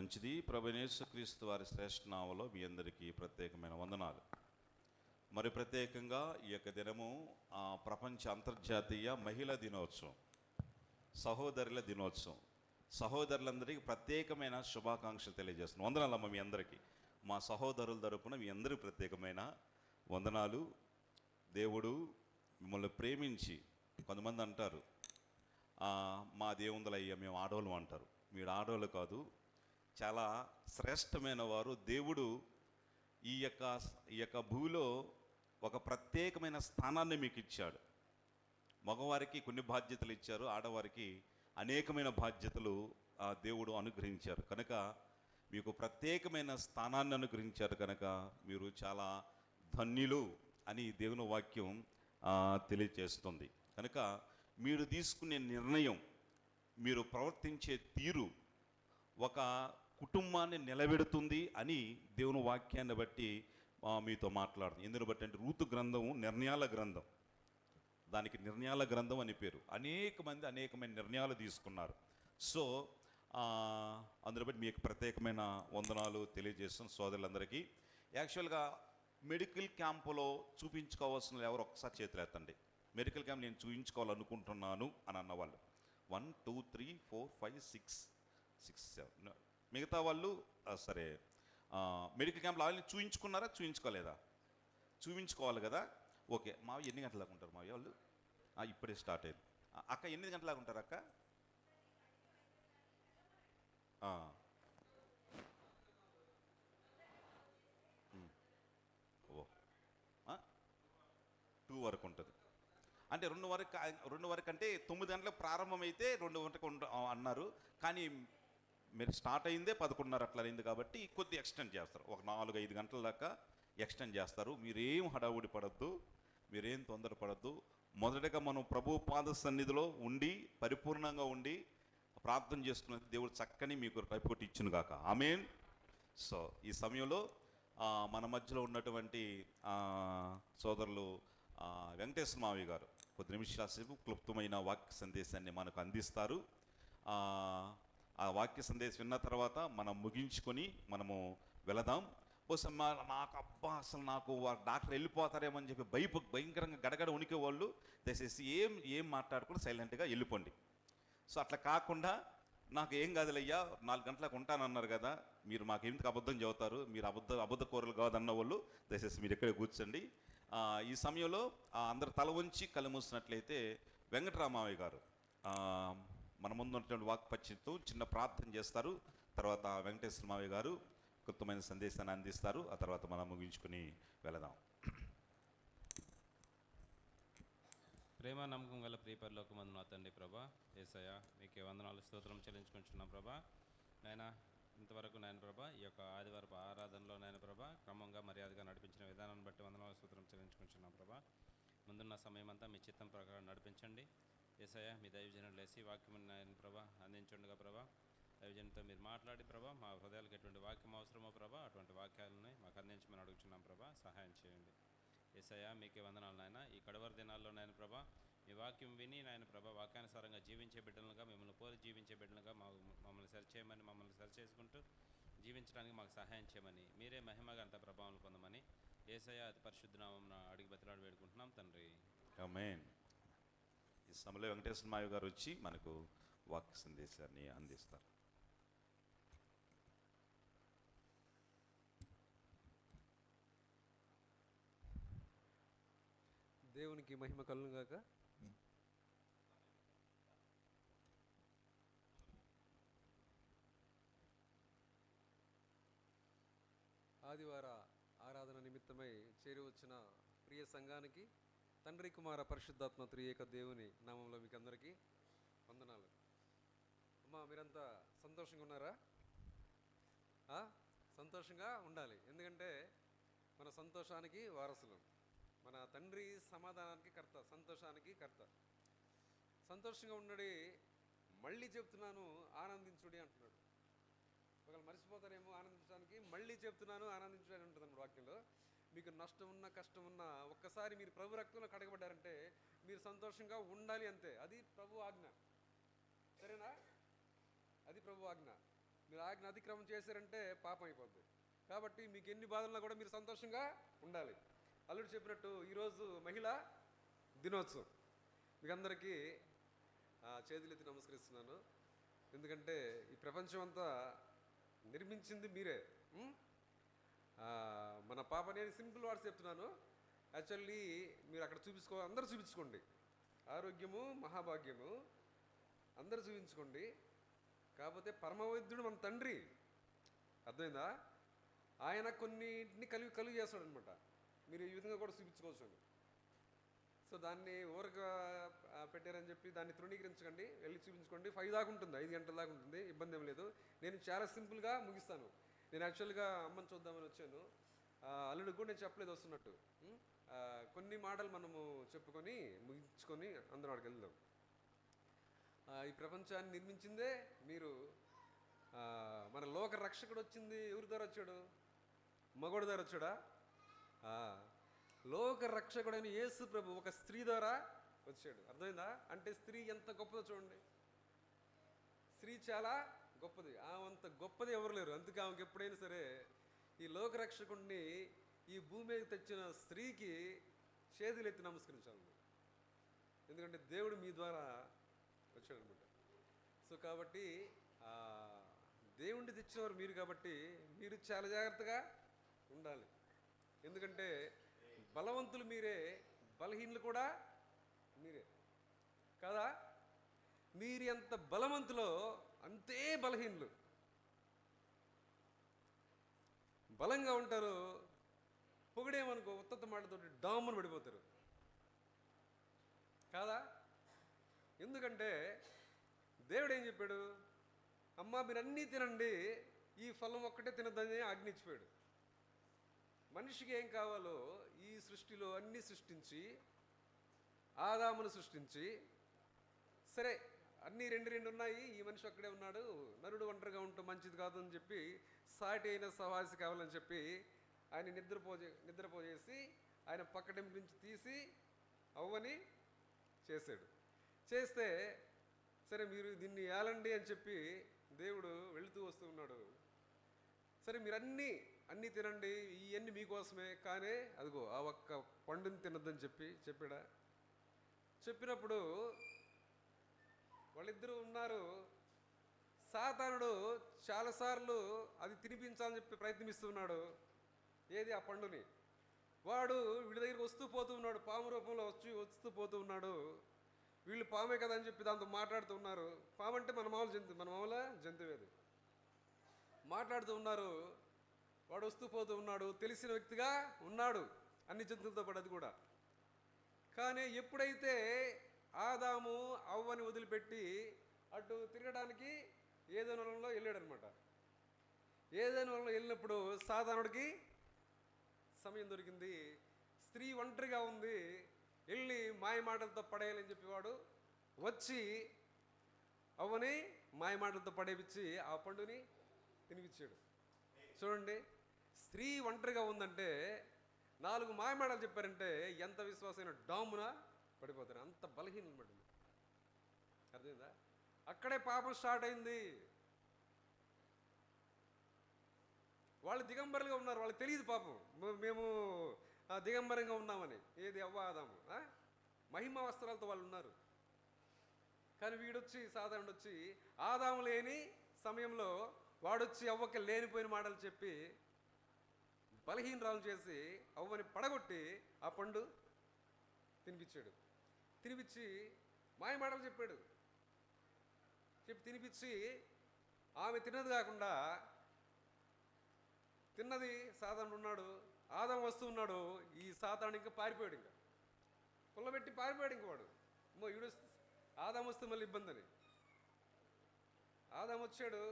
మంచిది. ప్రభువైన యేసుక్రీస్తు వారి శ్రేష్ఠ నామములో మీ అందరికీ ప్రత్యేకమైన వందనాలు. మరి ప్రత్యేకంగా ఈ యొక్క దినము ప్రపంచ అంతర్జాతీయ మహిళా దినోత్సవం, సహోదరుల దినోత్సవం. సహోదరులందరికీ ప్రత్యేకమైన శుభాకాంక్షలు తెలియజేస్తున్నాను. వందనాలమ్మ మీ అందరికీ. మా సహోదరుల తరపున మీ అందరికీ ప్రత్యేకమైన వందనాలు. దేవుడు మిమ్మల్ని ప్రేమించి, కొంతమంది అంటారు మా దేవుందులయ్యా మేము ఆడవాళ్ళం అంటారు. మీరు ఆడవాళ్ళు కాదు, చాలా శ్రేష్టమైన వారు. దేవుడు ఈ యొక్క భూమిలో ఒక ప్రత్యేకమైన స్థానాన్ని మీకు ఇచ్చాడు. మగవారికి కొన్ని బాధ్యతలు ఇచ్చారు, ఆడవారికి అనేకమైన బాధ్యతలు దేవుడు అనుగ్రహించారు. కనుక మీకు ప్రత్యేకమైన స్థానాన్ని అనుగ్రహించారు. కనుక మీరు చాలా ధన్యులు అని దేవుని వాక్యం తెలియజేస్తుంది. కనుక మీరు తీసుకునే నిర్ణయం, మీరు ప్రవర్తించే తీరు ఒక కుటుంబాన్ని నిలబెడుతుంది అని దేవుని వాక్యాన్ని బట్టి మీతో మాట్లాడుతుంది. ఎందుని బట్టి అంటే రూతు గ్రంథం నిర్ణయాల గ్రంథం, దానికి నిర్ణయాల గ్రంథం అని పేరు. అనేకమైన నిర్ణయాలు తీసుకున్నారు. సో అందులో బట్టి మీకు ప్రత్యేకమైన వందనాలు తెలియజేస్తున్న సోదరులందరికీ. యాక్చువల్గా మెడికల్ క్యాంపులో చూపించుకోవాల్సిన ఎవరు ఒక్కసారి చేతులు ఎత్తండి. మెడికల్ క్యాంప్ నేను చూపించుకోవాలనుకుంటున్నాను అని అన్నవాళ్ళు 1 2 3 4 5 6 7. మిగతా వాళ్ళు సరే మెడికల్ క్యాంప్లో వాళ్ళని చూయించుకున్నారా, చూయించుకోలేదా? చూయించుకోవాలి కదా. ఓకే, మావి ఎన్ని గంటలకు ఉంటారు మావి వాళ్ళు? ఇప్పుడే స్టార్ట్ అయింది. అక్క ఎన్ని గంటలకు ఉంటారు అక్క? ఓ 2 వరకు ఉంటుంది. అంటే 2 వరకు అంటే 9 గంటలకు ప్రారంభమైతే 2 గంటలకు అన్నారు. కానీ మీరు స్టార్ట్ అయిందే 11:30 అట్లా అయింది కాబట్టి కొద్ది ఎక్స్టెండ్ చేస్తారు. ఒక 4-5 గంటల దాకా ఎక్స్టెండ్ చేస్తారు. మీరేం హడావుడి పడద్దు, మీరేం తొందరపడద్దు. మొదటగా మనం ప్రభు పాద సన్నిధిలో ఉండి పరిపూర్ణంగా ఉండి ప్రార్థన చేసుకున్నది దేవుడు చక్కని మీకు రిపోర్ట్ ఇచ్చును గాక. ఆమేన్. సో ఈ సమయంలో మన మధ్యలో ఉన్నటువంటి సోదరులు వెంకటేశ్వర మావి గారు కొద్ది నిమిషాల సేపు క్లుప్తమైన వాక్య సందేశాన్ని మనకు అందిస్తారు. ఆ వాక్య సందేశం విన్న తర్వాత మనం ముగించుకొని మనము వెళదాం. బహుశా అసలు నాకు డాక్టర్ వెళ్ళిపోతారేమని చెప్పి భయంకరంగా గడగడ ఉనికి వాళ్ళు దయచేసి ఏం మాట్లాడుకుని సైలెంట్గా వెళ్ళిపోండి. సో అట్లా కాకుండా నాకు ఏం కాదులయ్యా 4 గంటలకు ఉంటానన్నారు కదా, మీరు మాకేమిటికి అబద్ధం చెబుతారు, మీరు అబద్ధ కూరలు కాదన్న వాళ్ళు దయచేసి మీరు ఎక్కడే కూర్చోండి. ఈ సమయంలో అందరు తల వంచి కళ్ళు మూసినట్లయితే వెంకటరామయ్య గారు మన ముందు ఉన్నటువంటి వాక్పచ్చితో చిన్న ప్రార్థన చేస్తారు. తర్వాత వెంకటేశ్వర మావయ్య గారు కొత్తమైన సందేశాన్ని అందిస్తారు. ఆ తర్వాత మనం ముగించుకుని వెళదాం. ప్రేమ నమ్మకం గల ప్రియపరలోకమందు నా తండ్రి ప్రభా యేసయ్య, మీకే వందనాలు స్తోత్రం చెల్లించుకుంటున్నాం ప్రభా. నాయన ఇంతవరకు నాయన ప్రభా ఈ యొక్క ఆదివారపు ఆరాధనలో నాయన ప్రభా క్రమంగా మర్యాదగా నడిపించిన విధానాన్ని బట్టి వందనాలు స్తోత్రం చెల్లించుకుంటున్నాం ప్రభా. ముందున్న సమయం అంతా మీ చిత్తం ప్రకారం నడిపించండి. యేసయ్య, మీ దైవజనులు లేసి వాక్యం నాయన ప్రభా అందించుండగా ప్రభా, దైవజనులతో మీరు మాట్లాడి ప్రభా మా హృదయాలకు ఎటువంటి వాక్యం అవసరమో ప్రభా అటువంటి వాక్యాలని మాకు అందించమని అడుగుతున్నాం ప్రభా. సహాయం చేయండి. యేసయ్య, మీకే వందనాలు నాయన. ఈ కడవరి దినాల్లో నాయన ప్రభా మీ వాక్యం విని నాయన ప్రభా వాక్యానుసారంగా జీవించే బిడ్డలుగా, మిమ్మల్ని పోలి జీవించే బిడ్డలుగా మమ్మల్ని సరిచేయమని, మమ్మల్ని సరిచేసుకుంటూ జీవించడానికి మాకు సహాయం చేయమని, మీరే మహిమగా అంత ప్రభావం పొందమని యేసయ్య అతి పరిశుద్ధ నామమున అడిగి బతిలాడి వేడుకుంటున్నాం తండ్రి. ఆమేన్. ఈ సమయంలో వెంకటేశ్వర మావి గారు వచ్చి మనకు వాక్య సందేశాన్ని అందిస్తారు. దేవునికి మహిమ కలుగును గాక. ఆదివార ఆరాధన నిమిత్తమై చేరి వచ్చిన ప్రియ సంఘానికి తండ్రి కుమార పరిశుద్ధాత్మ త్రియేక దేవుని నామంలో మీకు అందరికీ వందనాలు. అమ్మా, మీరంతా సంతోషంగా ఉన్నారా? సంతోషంగా ఉండాలి. ఎందుకంటే మన సంతోషానికి వారసులు. మన తండ్రి సమాధానానికి కర్త, సంతోషానికి కర్త. సంతోషంగా ఉండడి, మళ్ళీ చెప్తున్నాను ఆనందించుడి అంటున్నాడు. ఒకవేళ మర్చిపోతారేమో ఆనందించడానికి. మళ్ళీ చెప్తున్నాను ఆనందించడానికి ఉంటుంది అన్నమాట వాక్యంలో. మీకు నష్టం ఉన్నా కష్టం ఉన్నా ఒక్కసారి మీరు ప్రభు రక్తంలో కడగబడ్డారంటే మీరు సంతోషంగా ఉండాలి అంతే. అది ప్రభు ఆజ్ఞ. సరేనా? అది ప్రభు ఆజ్ఞ. మీరు ఆజ్ఞ అతిక్రమం చేశారంటే పాపం అయిపోద్ది. కాబట్టి మీకు ఎన్ని బాధలున్నా కూడా మీరు సంతోషంగా ఉండాలి. అల్లుడు చెప్పినట్టు ఈరోజు మహిళా దినోత్సవం. మీకు అందరికీ చేతులెత్తి నమస్కరిస్తున్నాను. ఎందుకంటే ఈ ప్రపంచం అంతా నిర్మించింది మీరే. మన పాప, నేను సింపుల్ వర్డ్స్ చెప్తున్నాను. యాక్చువల్లీ మీరు అక్కడ అందరూ చూపించుకోండి. ఆరోగ్యము మహాభాగ్యము అందరూ చూపించుకోండి. కాకపోతే పరమవైద్యుడు మన తండ్రి, అర్థమైందా? ఆయన కొన్నింటిని కలుగు చేస్తాడు అనమాట. మీరు ఈ విధంగా కూడా చూపించుకోవచ్చు. సో దాన్ని ఊరగా పెట్టారని చెప్పి దాన్ని తృణీకరించకండి, వెళ్ళి చూపించుకోండి. 5 దాకా ఉంటుంది, 5 గంటల దాకా ఉంటుంది, ఇబ్బంది ఏం లేదు. నేను చాలా సింపుల్గా ముగిస్తాను. నేను యాక్చువల్గా అమ్మని చూద్దామని వచ్చాను. అల్లుడికి కూడా నేను చెప్పలేదు వస్తున్నట్టు. కొన్ని మాటలు మనము చెప్పుకొని ముగించుకొని అందరం అక్కడికి వెళ్దాం. ఈ ప్రపంచాన్ని నిర్మించిందే మీరు. మన లోక రక్షకుడు వచ్చింది ఎవరి ద్వారా వచ్చాడు? మగోడు ద్వారా వచ్చాడా? లోక రక్షకుడైన యేసు ప్రభు ఒక స్త్రీ ద్వారా వచ్చాడు. అర్థమైందా? అంటే స్త్రీ ఎంత గొప్పదో చూడండి. స్త్రీ చాలా గొప్పది. అంత గొప్పది ఎవరు లేరు. అందుకే ఆమెకి ఎప్పుడైనా సరే ఈ లోక రక్షకుడిని ఈ భూమి మీద తెచ్చిన స్త్రీకి చేతులెత్తి నమస్కరించాలి. ఎందుకంటే దేవుడు మీ ద్వారా వచ్చాడనమాట. సో కాబట్టి దేవుణ్ణి తెచ్చినవారు మీరు, కాబట్టి మీరు చాలా జాగ్రత్తగా ఉండాలి. ఎందుకంటే బలవంతులు మీరే, బలహీనులు కూడా మీరే కదా. మీరు ఎంత బలవంతులో అంతే బలహీనులు. బలంగా ఉంటారు, పొగిడేమనుకో ఉత్తత మాటతోటి డామ్మను పడిపోతారు కాదా. ఎందుకంటే దేవుడు ఏం చెప్పాడు? అమ్మా మీరు అన్నీ తినండి, ఈ ఫలం ఒక్కటే తినద్దని ఆజ్ఞించిపోయాడు. మనిషికి ఏం కావాలో ఈ సృష్టిలో అన్నీ సృష్టించి, ఆదామును సృష్టించి, సరే అన్నీ రెండు ఉన్నాయి, ఈ మనిషి ఒక్కడే ఉన్నాడు, నరుడు ఒంటరిగా ఉంటూ మంచిది కాదు అని చెప్పి సాటి అయిన సహవాసి కావాలని చెప్పి ఆయన నిద్రపోజేసి ఆయన పక్కటెంపు నుంచి తీసి అవ్వని చేశాడు. చేస్తే సరే మీరు దీన్ని ఏలండి అని చెప్పి దేవుడు వెళుతూ వస్తూ ఉన్నాడు. సరే మీరు అన్నీ తినండి, ఇవన్నీ మీకోసమే, కానీ అదిగో ఆ ఒక్క పండుని తినొద్దని చెప్పాడా? చెప్పినప్పుడు వాళ్ళిద్దరూ ఉన్నారు. సాతానుడు చాలాసార్లు అది తినిపించాలని చెప్పి ప్రయత్నిస్తున్నాడు. ఏది? ఆ పండుని. వాడు వీళ్ళ దగ్గరికి వస్తూ పోతూ ఉన్నాడు, పాము రూపంలో వస్తూ పోతూ ఉన్నాడు. వీళ్ళు పామే కదా అని చెప్పి దాంతో మాట్లాడుతూ ఉన్నారు. పాము అంటే మన మామూలు జంతువేది. మాట్లాడుతూ ఉన్నారు. వాడు వస్తూ పోతూ ఉన్నాడు, తెలిసిన వ్యక్తిగా ఉన్నాడు అన్ని జంతువులతో పాటు, అది కూడా. కానీ ఎప్పుడైతే ఆదాము అవ్వని వదిలిపెట్టి అటు తిరగడానికి ఏదైనా వనంలో వెళ్ళాడనమాట. ఏదైనా వనంలో వెళ్ళినప్పుడు సాతానుడికి సమయం దొరికింది. స్త్రీ ఒంటరిగా ఉంది, వెళ్ళి మాయ మాటలతో పడేయాలని చెప్పి వాడు వచ్చి అవ్వని మాయ మాటలతో పడేపించి ఆ పండుని తినిపించాడు. చూడండి, స్త్రీ ఒంటరిగా ఉందంటే 4 మాయ మాటలు చెప్పారంటే ఎంత విశ్వాసమైన డామున పడిపోతారు. అంత బలహీనం పడింది. అర్థమైందా? అక్కడే పాపం స్టార్ట్ అయింది. వాళ్ళు దిగంబరులుగా ఉన్నారు, వాళ్ళకి తెలియదు పాపం మేము దిగంబరంగా ఉన్నామని. ఏది? అవ్వ ఆదాము మహిమ వస్త్రాలతో వాళ్ళు ఉన్నారు. కానీ వీడొచ్చి సాధారణ వచ్చి ఆదాము లేని సమయంలో వాడొచ్చి అవ్వకి లేనిపోయిన మాటలు చెప్పి బలహీనరాలు చేసి అవ్వని పడగొట్టి ఆ పండు తినిపించాడు. తినిపించి మాయ మాటలు చెప్పాడు. తినిపించి ఆమె తిన్నది కాకుండా తిన్నది సాతానుడు ఉన్నాడు, ఆదాము వస్తూ ఉన్నాడు. ఈ సాతాను ఇంకా పారిపోయాడు, ఇంకా పుల్లబెట్టి పారిపోయాడు. ఇంక వాడు ఈడు ఆదాము వస్తే మళ్ళీ ఇబ్బంది అని. ఆదాము వచ్చాడు,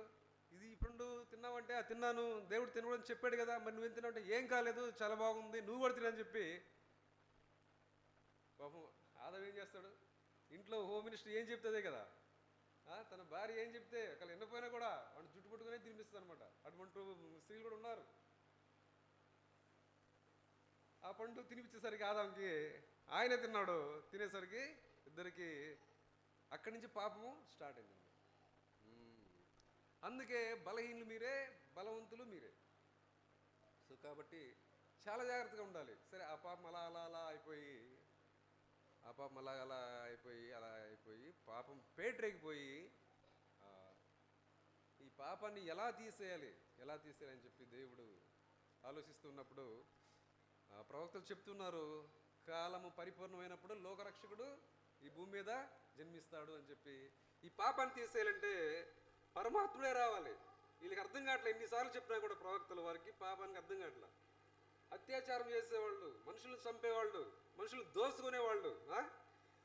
ఇది ఇప్పుడు తిన్నావంటే తిన్నాను, దేవుడు తినకూడదని చెప్పాడు కదా, మరి నువ్వేం తిన్నావంటే ఏం కాలేదు, చాలా బాగుంది, నువ్వు కూడా తినని చెప్పి. పాపం ఆదాము ఏం చేస్తాడు? ఇంట్లో హోమ్ మినిస్టర్ ఏం చెప్తుందే కదా, తన భార్య ఏం చెప్తే ఒకళ్ళు ఎన్నపోయినా కూడా వాడు జుట్టు పట్టుకునే తినిపిస్తుంది అనమాట. అటువంటి స్త్రీలు కూడా ఉన్నారు. ఆ పండు తినిపించేసరికి ఆదాంకి ఆయనే తిన్నాడు. తినేసరికి ఇద్దరికి అక్కడి నుంచి పాపము స్టార్ట్ అయింది. అందుకే బలహీనులు మీరే, బలవంతులు మీరే. సో కాబట్టి చాలా జాగ్రత్తగా ఉండాలి. సరే ఆ పాపం అలా అలా అలా అయిపోయి, ఆ పాపం అలా అలా అయిపోయి అలా అయిపోయి పాపం పేటరేగిపోయి ఈ పాపాన్ని ఎలా తీసేయాలి అని చెప్పి దేవుడు ఆలోచిస్తున్నప్పుడు ప్రవక్తలు చెప్తున్నారు, కాలము పరిపూర్ణమైనప్పుడు లోకరక్షకుడు ఈ భూమి మీద జన్మిస్తాడు అని చెప్పి. ఈ పాపాన్ని తీసేయాలంటే పరమాత్ముడే రావాలి. వీళ్ళకి అర్థం కావట్లేదు. ఎన్నిసార్లు చెప్పినా కూడా ప్రవక్తలు వారికి పాపానికి అర్థం కావట్లా. అత్యాచారం చేసేవాళ్ళు, మనుషులు చంపేవాళ్ళు, మనుషులు దోసుకునేవాళ్ళు,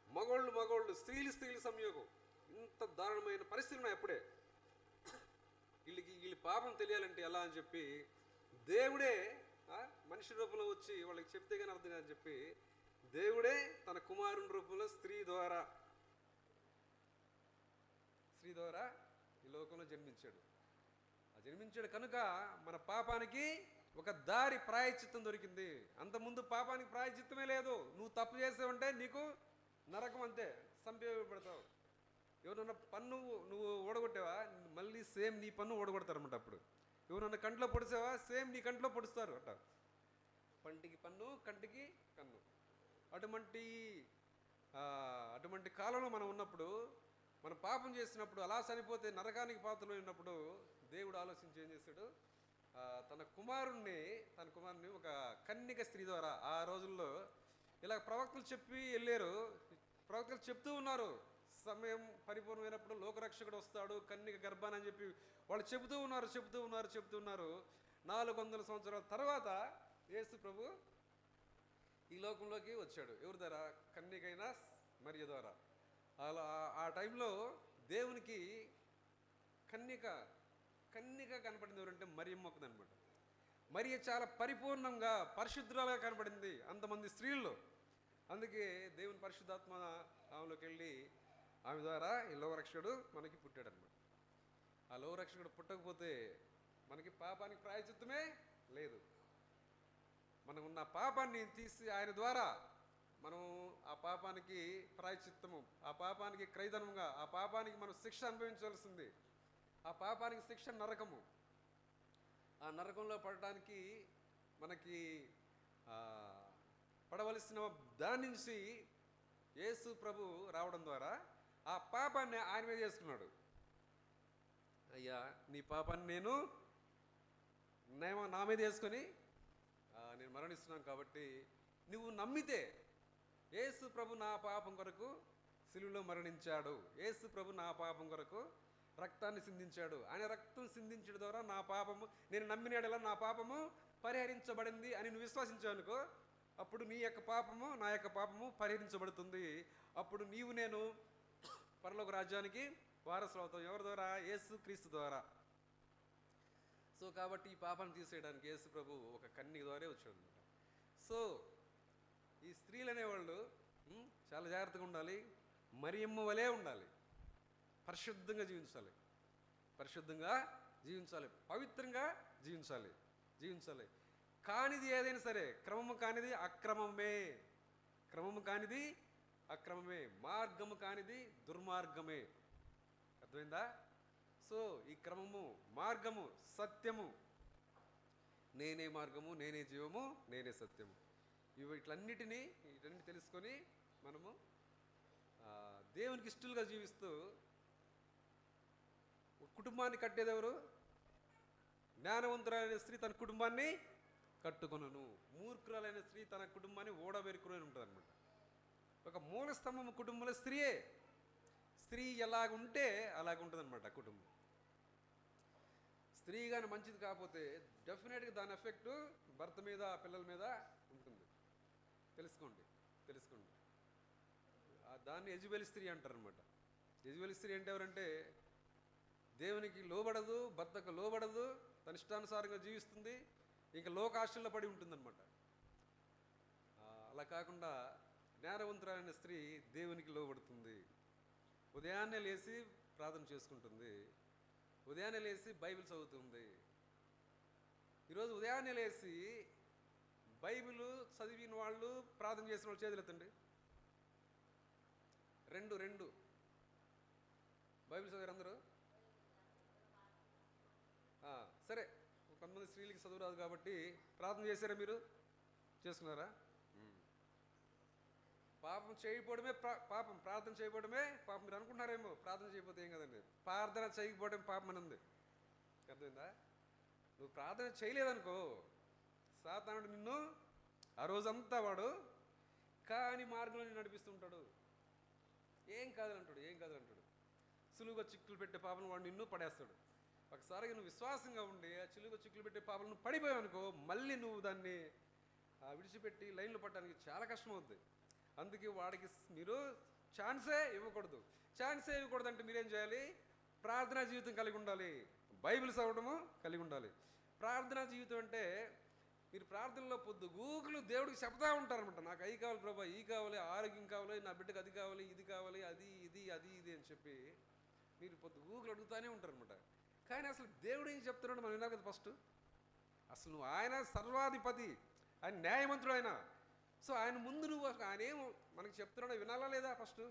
మగోళ్ళు, స్త్రీలు సంయోగం, ఇంత దారుణమైన పరిస్థితులు ఉన్నాయి అప్పుడే. వీళ్ళ పాపం తెలియాలంటే ఎలా అని చెప్పి దేవుడే మనిషి రూపంలో వచ్చి వాళ్ళకి చెప్తే కానీ అర్థం కాదని చెప్పి దేవుడే తన కుమారుని రూపంలో స్త్రీ ద్వారా ఈ లోకంలో జన్మించాడు. జన్మించాడు కనుక మన పాపానికి ఒక దారి ప్రాయశ్చిత్తం దొరికింది. అంతకుముందు పాపానికి ప్రాయశ్చిత్తమే లేదు. నువ్వు తప్పు చేసావంటే నీకు నరకం, అంతే, సంపేయబడతావు. ఎవరన్నా పన్ను నువ్వు ఓడగొట్టావా, మళ్ళీ సేమ్ నీ పన్ను ఓడగొడతారన్నమాట. అప్పుడు ఎవరన్నా కంట్లో పొడిసావా, సేమ్ నీ కంట్లో పొడుస్తారు అట. పంటికి పన్ను, కంటికి కన్ను. అటువంటి కాలంలో మనం ఉన్నప్పుడు, మనం పాపం చేసినప్పుడు, అలా చనిపోతే నరకానికి పాత్రలో ఉన్నప్పుడు దేవుడు ఆలోచించి ఏం చేశాడు, తన కుమారుణ్ణి ఒక కన్నిక స్త్రీ ద్వారా, ఆ రోజుల్లో ఇలా ప్రవక్తలు చెప్పి వెళ్ళారు. ప్రవక్తలు చెప్తూ ఉన్నారు, సమయం పరిపూర్ణమైనప్పుడు లోకరక్షకుడు వస్తాడు కన్నిక గర్భాన్ని అని చెప్పి వాళ్ళు చెబుతూ ఉన్నారు. 400 సంవత్సరాల తర్వాత యేసు ప్రభు ఈ లోకంలోకి వచ్చాడు. ఎవరి ద్వారా? కన్నికైన మరియ ద్వారా. అలా ఆ టైంలో దేవునికి కన్నిక కనపడింది. ఎవరంటే మరియమ్మ ఒకదనమాట. మరియ చాలా పరిపూర్ణంగా పరిశుద్ధురాలుగా కనపడింది అంతమంది స్త్రీల్లో. అందుకే దేవుని పరిశుద్ధాత్మ ఆమెలోకి వెళ్ళి ఆమె ద్వారా ఈ లోకరక్షకుడు మనకి పుట్టాడనమాట. ఆ లోకరక్షకుడు పుట్టకపోతే మనకి పాపానికి ప్రాయశ్చిత్తమే లేదు. మనం ఉన్న పాపాన్ని తీసి ఆయన ద్వారా మనం ఆ పాపానికి ప్రాయశ్చిత్తము, ఆ పాపానికి క్రైదనంగా, ఆ పాపానికి మనం శిక్ష అనుభవించవలసింది. ఆ పాపానికి శిక్ష నరకము. ఆ నరకంలో పడటానికి మనకి పడవలసిన దాని నుంచి యేసు ప్రభు రావడం ద్వారా ఆ పాపాన్ని ఆయన మీద చేసుకున్నాడు. అయ్యా, నీ పాపాన్ని నేను నా మీద వేసుకొని నేను మరణిస్తున్నాను. కాబట్టి నువ్వు నమ్మితే యేసు ప్రభు నా పాపం కొరకు సిలువలో మరణించాడు, యేసు ప్రభు నా పాపం కొరకు రక్తాన్ని సిందించాడు, ఆయన రక్తం సిందించడం ద్వారా నా పాపము, నేను నమ్మినాడలా నా పాపము పరిహరించబడింది అని నువ్వు విశ్వసించావు అనుకో, అప్పుడు నీ యొక్క పాపము, నా యొక్క పాపము పరిహరించబడుతుంది. అప్పుడు నీవు నేను పరలోక రాజ్యానికి వారసులు అవుతాం. ఎవరి ద్వారా? యేసు క్రీస్తు ద్వారా. సో కాబట్టి ఈ పాపాన్ని తీసేయడానికి యేసు ప్రభు ఒక కన్నిక ద్వారా వచ్చాడు అనమాట. సో ఈ స్త్రీలు అనేవాళ్ళు చాలా జాగ్రత్తగా ఉండాలి, మరియమ్మ వలే ఉండాలి, పరిశుద్ధంగా జీవించాలి, పవిత్రంగా జీవించాలి. కానిది ఏదైనా సరే, క్రమము కానిది అక్రమమే, మార్గము కానిది దుర్మార్గమే. అర్థమైందా? సో ఈ క్రమము, మార్గము, సత్యము, నేనే మార్గము, నేనే జీవము, నేనే సత్యము, వీటన్నిటినీ తెలుసుకొని మనము దేవునికి ఇష్టలుగా జీవిస్తూ కుటుంబాన్ని కట్టేది ఎవరు? జ్ఞానవంతురాలైన స్త్రీ తన కుటుంబాన్ని కట్టుకొనును, మూర్ఖురాలైన స్త్రీ తన కుటుంబాన్ని ఓడబెరుకుని ఉంటుంది అనమాట. ఒక మూల స్తంభం కుటుంబంలో స్త్రీయే. స్త్రీ ఎలాగుంటే అలాగుంటుంది అనమాట కుటుంబం. స్త్రీ కానీ మంచిది కాకపోతే డెఫినెట్గా దాని ఎఫెక్ట్ భర్త మీద, పిల్లల మీద ఉంటుంది. తెలుసుకోండి. దాన్ని యజబెలి స్త్రీ అంటారనమాట. యజబెలి స్త్రీ అంటే ఎవరంటే దేవునికి లోబడదు, భర్తకు లోబడదు, తన ఇష్టానుసారంగా జీవిస్తుంది, ఇంకా లోకాశల్లో పడి ఉంటుందన్నమాట. అలా కాకుండా జ్ఞానవంతురాలైన స్త్రీ దేవునికి లోబడుతుంది. ఉదయాన్నే లేచి ప్రార్థన చేసుకుంటుంది, ఉదయాన్నే లేచి బైబిల్ చదువుతుంది. ఈరోజు ఉదయాన్నే లేచి బైబిల్ చదివిన వాళ్ళు, ప్రార్థన చేసిన వాళ్ళు చేతులు ఎత్తండి. రెండు బైబిల్ చదివారు అందరూ? స్త్రీలకి చదువు రాదు కాబట్టి ప్రార్థన చేశారా మీరు? చేసుకున్నారా? పాపం చేయకపోవడమే పాపం, ప్రార్థన చేయకపోవడమే పాపం. మీరు అనుకుంటున్నారేమో ప్రార్థన చేయకపోతే ఏం కదండి, ప్రార్థన చేయకపోవడం పాపం అని ఉంది. అర్థమైందా? నువ్వు ప్రార్థన చేయలేదనుకో సాతానుడు నిన్ను ఆ రోజంతా వాడు కాని మార్గంలో నడిపిస్తుంటాడు. ఏం కాదంటాడు, ఏం కాదంటాడు. సులువుగా చిక్కులు పెట్టే పాపను వాడు నిన్ను పడేస్తాడు. ఒకసారిగా నువ్వు విశ్వాసంగా ఉండి ఆ చిలుగా చిక్కులు పెట్టే పాపను పడిపోయావు అనుకో, మళ్ళీ నువ్వు దాన్ని విడిచిపెట్టి లైన్లో పడడానికి చాలా కష్టం అవుతుంది. అందుకే వాడికి మీరు ఛాన్సే ఇవ్వకూడదు. ఛాన్సే ఇవ్వకూడదు అంటే మీరేం చేయాలి? ప్రార్థనా జీవితం కలిగి ఉండాలి, బైబిల్ చదవడము కలిగి ఉండాలి. ప్రార్థనా జీవితం అంటే మీరు ప్రార్థనలో పొద్దు గూగులు దేవుడికి చెప్తా ఉంటారనమాట. నాకు అవి కావాలి ప్రభా, ఈ కావాలి, ఆరోగ్యం కావాలి, నా బిడ్డకు అది కావాలి, ఇది కావాలి, అది ఇది అది ఇది అని చెప్పి మీరు పొద్దు గూగులు అడుగుతూనే ఉంటారనమాట. కానీ అసలు దేవుడు ఏం చెప్తున్నాడు మనం విన్నాం కదా ఫస్ట్. అసలు నువ్వు ఆయన సర్వాధిపతి, ఆయన న్యాయమంతుడు ఆయన. సో ఆయన ముందు నువ్వు ఆయన ఏం మనకి చెప్తున్నాడో వినాలా లేదా ఫస్ట్?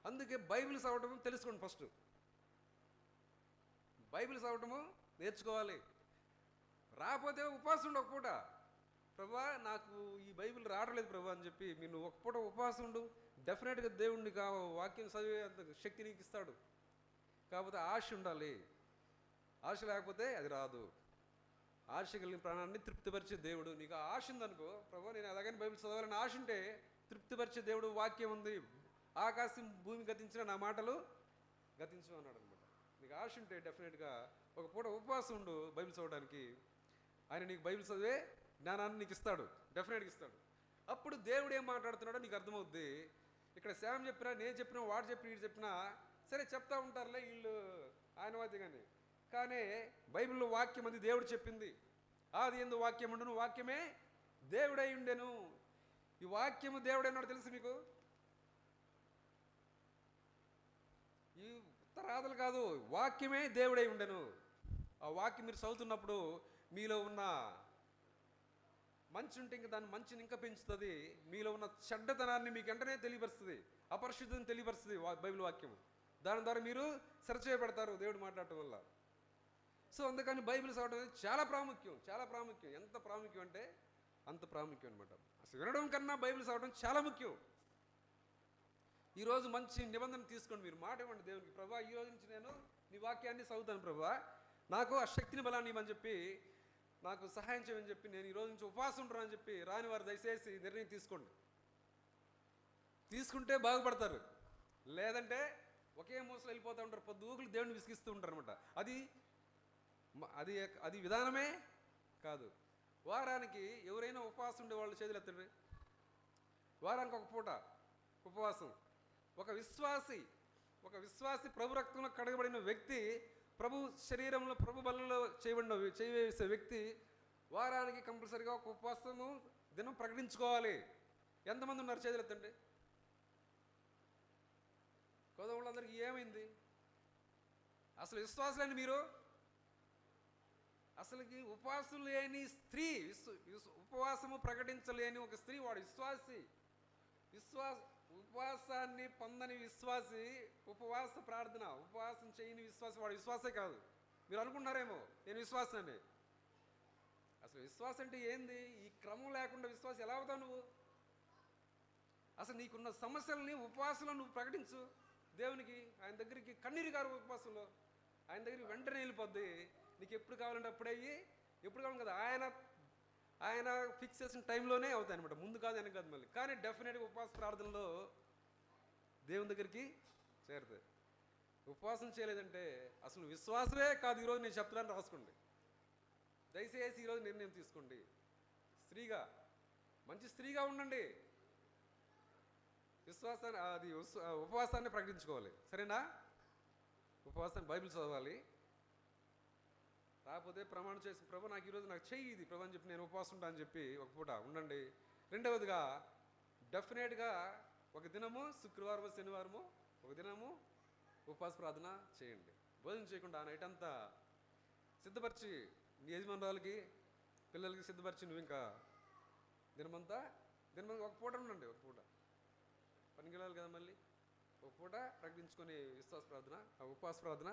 అందుకే బైబిల్ చదవటము తెలుసుకోండి ఫస్ట్. బైబిల్ చదవటము నేర్చుకోవాలి. రాకపోతే ఉపవాసం ఉండు ఒక పూట. ప్రభా నాకు ఈ బైబిల్ రావట్లేదు ప్రభా అని చెప్పి మీరు ఒక పూట ఉపవాసం ఉండు. డెఫినెట్గా దేవుడిని వాక్యం చదివే అంత శక్తి నీకు ఇస్తాడు. కాకపోతే ఆశ ఉండాలి. ఆశ లేకపోతే అది రాదు. ఆశ కలిగిన ప్రాణాన్ని తృప్తిపరిచే దేవుడు. నీకు ఆ ఆశ ఉందనుకో, ప్రభా నేను అలాగని బైబిల్ చదవాలని ఆశ ఉంటే తృప్తిపరిచే దేవుడు వాక్యం ఉంది. ఆకాశం భూమి గతించిన నా మాటలు గతించు అన్నాడు అనమాట. నీకు ఆశ ఉంటే డెఫినెట్గా ఒక పూట ఉపవాసం ఉండు బైబిల్ చదవడానికి. ఆయన నీకు బైబిల్ చదివే జ్ఞానాన్ని నీకు ఇస్తాడు, డెఫినెట్గా ఇస్తాడు. అప్పుడు దేవుడు ఏం మాట్లాడుతున్నాడో నీకు అర్థమవుద్ది. ఇక్కడ శామ్ చెప్పినా, నేను చెప్పినా, వాడు చెప్పిన, వీడు చెప్పినా సరే చెప్తా ఉంటారులే వీళ్ళు ఆయనవాది. కానీ బైబిల్లో వాక్యం అది దేవుడు చెప్పింది. ఆది యందు వాక్యం ఉండును, వాక్యమే దేవుడై ఉండెను. ఈ వాక్యము దేవుడైనాడు తెలుసు మీకు. ఈ ఉత్తరాదులు కాదు, వాక్యమే దేవుడై ఉండెను. ఆ వాక్యం మీరు చదువుతున్నప్పుడు మీలో ఉన్న మంచి ఉంటే ఇంకా దాన్ని మంచిని ఇంకా పెంచుతుంది. మీలో ఉన్న చెడ్డతనాన్ని మీకు వెంటనే తెలియపరుస్తుంది, అపరిశుద్ధిని తెలియపరుస్తుంది బైబిల్ వాక్యం. దాని ద్వారా మీరు సరిచేయబడతారు దేవుడు మాట్లాడటం వల్ల. సో అందుకని బైబిల్ చదవడం అనేది చాలా ప్రాముఖ్యం, చాలా ప్రాముఖ్యం. ఎంత ప్రాముఖ్యం అంటే అంత ప్రాముఖ్యం అనమాట. అసలు వినడం కన్నా బైబిల్ చదవడం చాలా ముఖ్యం. ఈరోజు మంచి నిబంధన తీసుకోండి, మీరు మాట ఇవ్వండి దేవునికి. ప్రభా ఈ రోజు నుంచి నేను నీ వాక్యాన్ని చదువుతాను ప్రభా, నాకు ఆ శక్తిని బలాన్ని ఇవ్వని చెప్పి, నాకు సహాయం చేయమని చెప్పి, నేను ఈరోజు నుంచి ఉపవాసం ఉంటానని చెప్పి రాని వారు దయచేసి నిర్ణయం తీసుకోండి. తీసుకుంటే బాగుపడతారు. లేదంటే ఒకే మూసలు వెళ్ళిపోతూ ఉంటారు, పొద్దుగులు దేవుడిని విసిగిస్తూ ఉంటారు అనమాట. అది అది అది విధానమే కాదు. వారానికి ఎవరైనా ఉపవాసం ఉండే వాళ్ళు చేతులు ఎత్తండి. వారానికి ఒక పూట ఉపవాసం. ఒక విశ్వాసి ప్రభు రక్తంలో కడగబడిన వ్యక్తి, ప్రభు శరీరంలో ప్రభు బలంలో చేయవేసే వ్యక్తి వారానికి కంపల్సరీగా ఒక ఉపవాసము దినం ప్రకటించుకోవాలి. ఎంతమంది ఉన్నారు చేతులు ఎత్తండి. కోదవులందరికీ ఏమైంది? అసలు విశ్వాసులండి మీరు. అసలుకి ఉపవాసం లేని స్త్రీ, ఉపవాసము ప్రకటించలేని ఒక స్త్రీ, వాడు విశ్వాసి. ఉపవాసాన్ని పొందని విశ్వాసి, ఉపవాస ప్రార్థన ఉపవాసం చేయని విశ్వాసి వాడు విశ్వాసే కాదు. మీరు అనుకుంటున్నారేమో నేను విశ్వాసాన్ని. అసలు విశ్వాసం అంటే ఏంది? ఈ క్రమం లేకుండా విశ్వాసం ఎలా అవుతావు నువ్వు? అసలు నీకున్న సమస్యలని ఉపవాసంలో నువ్వు ప్రకటించు దేవునికి. ఆయన దగ్గరికి కన్నీరు గారు ఉపవాసంలో ఆయన దగ్గరికి వెంటనే వెళ్ళిపోద్ది. నీకు ఎప్పుడు కావాలంటే అప్పుడే అయ్యి, ఎప్పుడు కావాలి కదా ఆయన ఫిక్స్ చేసిన టైంలోనే అవుతాయి అనమాట. ముందు కాదు వెనక కాదు మళ్ళీ. కానీ డెఫినెట్గా ఉపవాస ప్రార్థనలో దేవుని దగ్గరికి చేరుతాయి. ఉపవాసం చేయలేదంటే అసలు విశ్వాసమే కాదు. ఈరోజు నేను చెప్తున్నాను, రాసుకోండి దయచేసి. ఈరోజు నిర్ణయం తీసుకోండి. స్త్రీగా మంచి స్త్రీగా ఉండండి. ఉపవాసాన్ని ప్రకటించుకోవాలి. సరేనా? ఉపవాసాన్ని బైబిల్ చదవాలి. రాకపోతే ప్రమాణం చేసి ప్రభు నాకు ఈరోజు నాకు చెయ్యి ఇది ప్రభు అని చెప్పి నేను ఉపవాసం ఉంటా అని చెప్పి ఒక పూట ఉండండి. రెండవదిగా డెఫినెట్గా ఒక దినము శుక్రవారము శనివారము ఒక దినము ఉపవాస ప్రార్థన చేయండి. భోజనం చేయకుండా ఆ నైట్ అంతా సిద్ధపరిచి నీ యజమానురాలకి పిల్లలకి సిద్ధపరిచి నువ్వు ఇంకా దినమంతా ఒక పూట ఉండండి. ఒక పూట పనికి వెళ్ళాలి కదా, మళ్ళీ ఒక పూట ప్రకటించుకొని ఉపవాస ప్రార్థన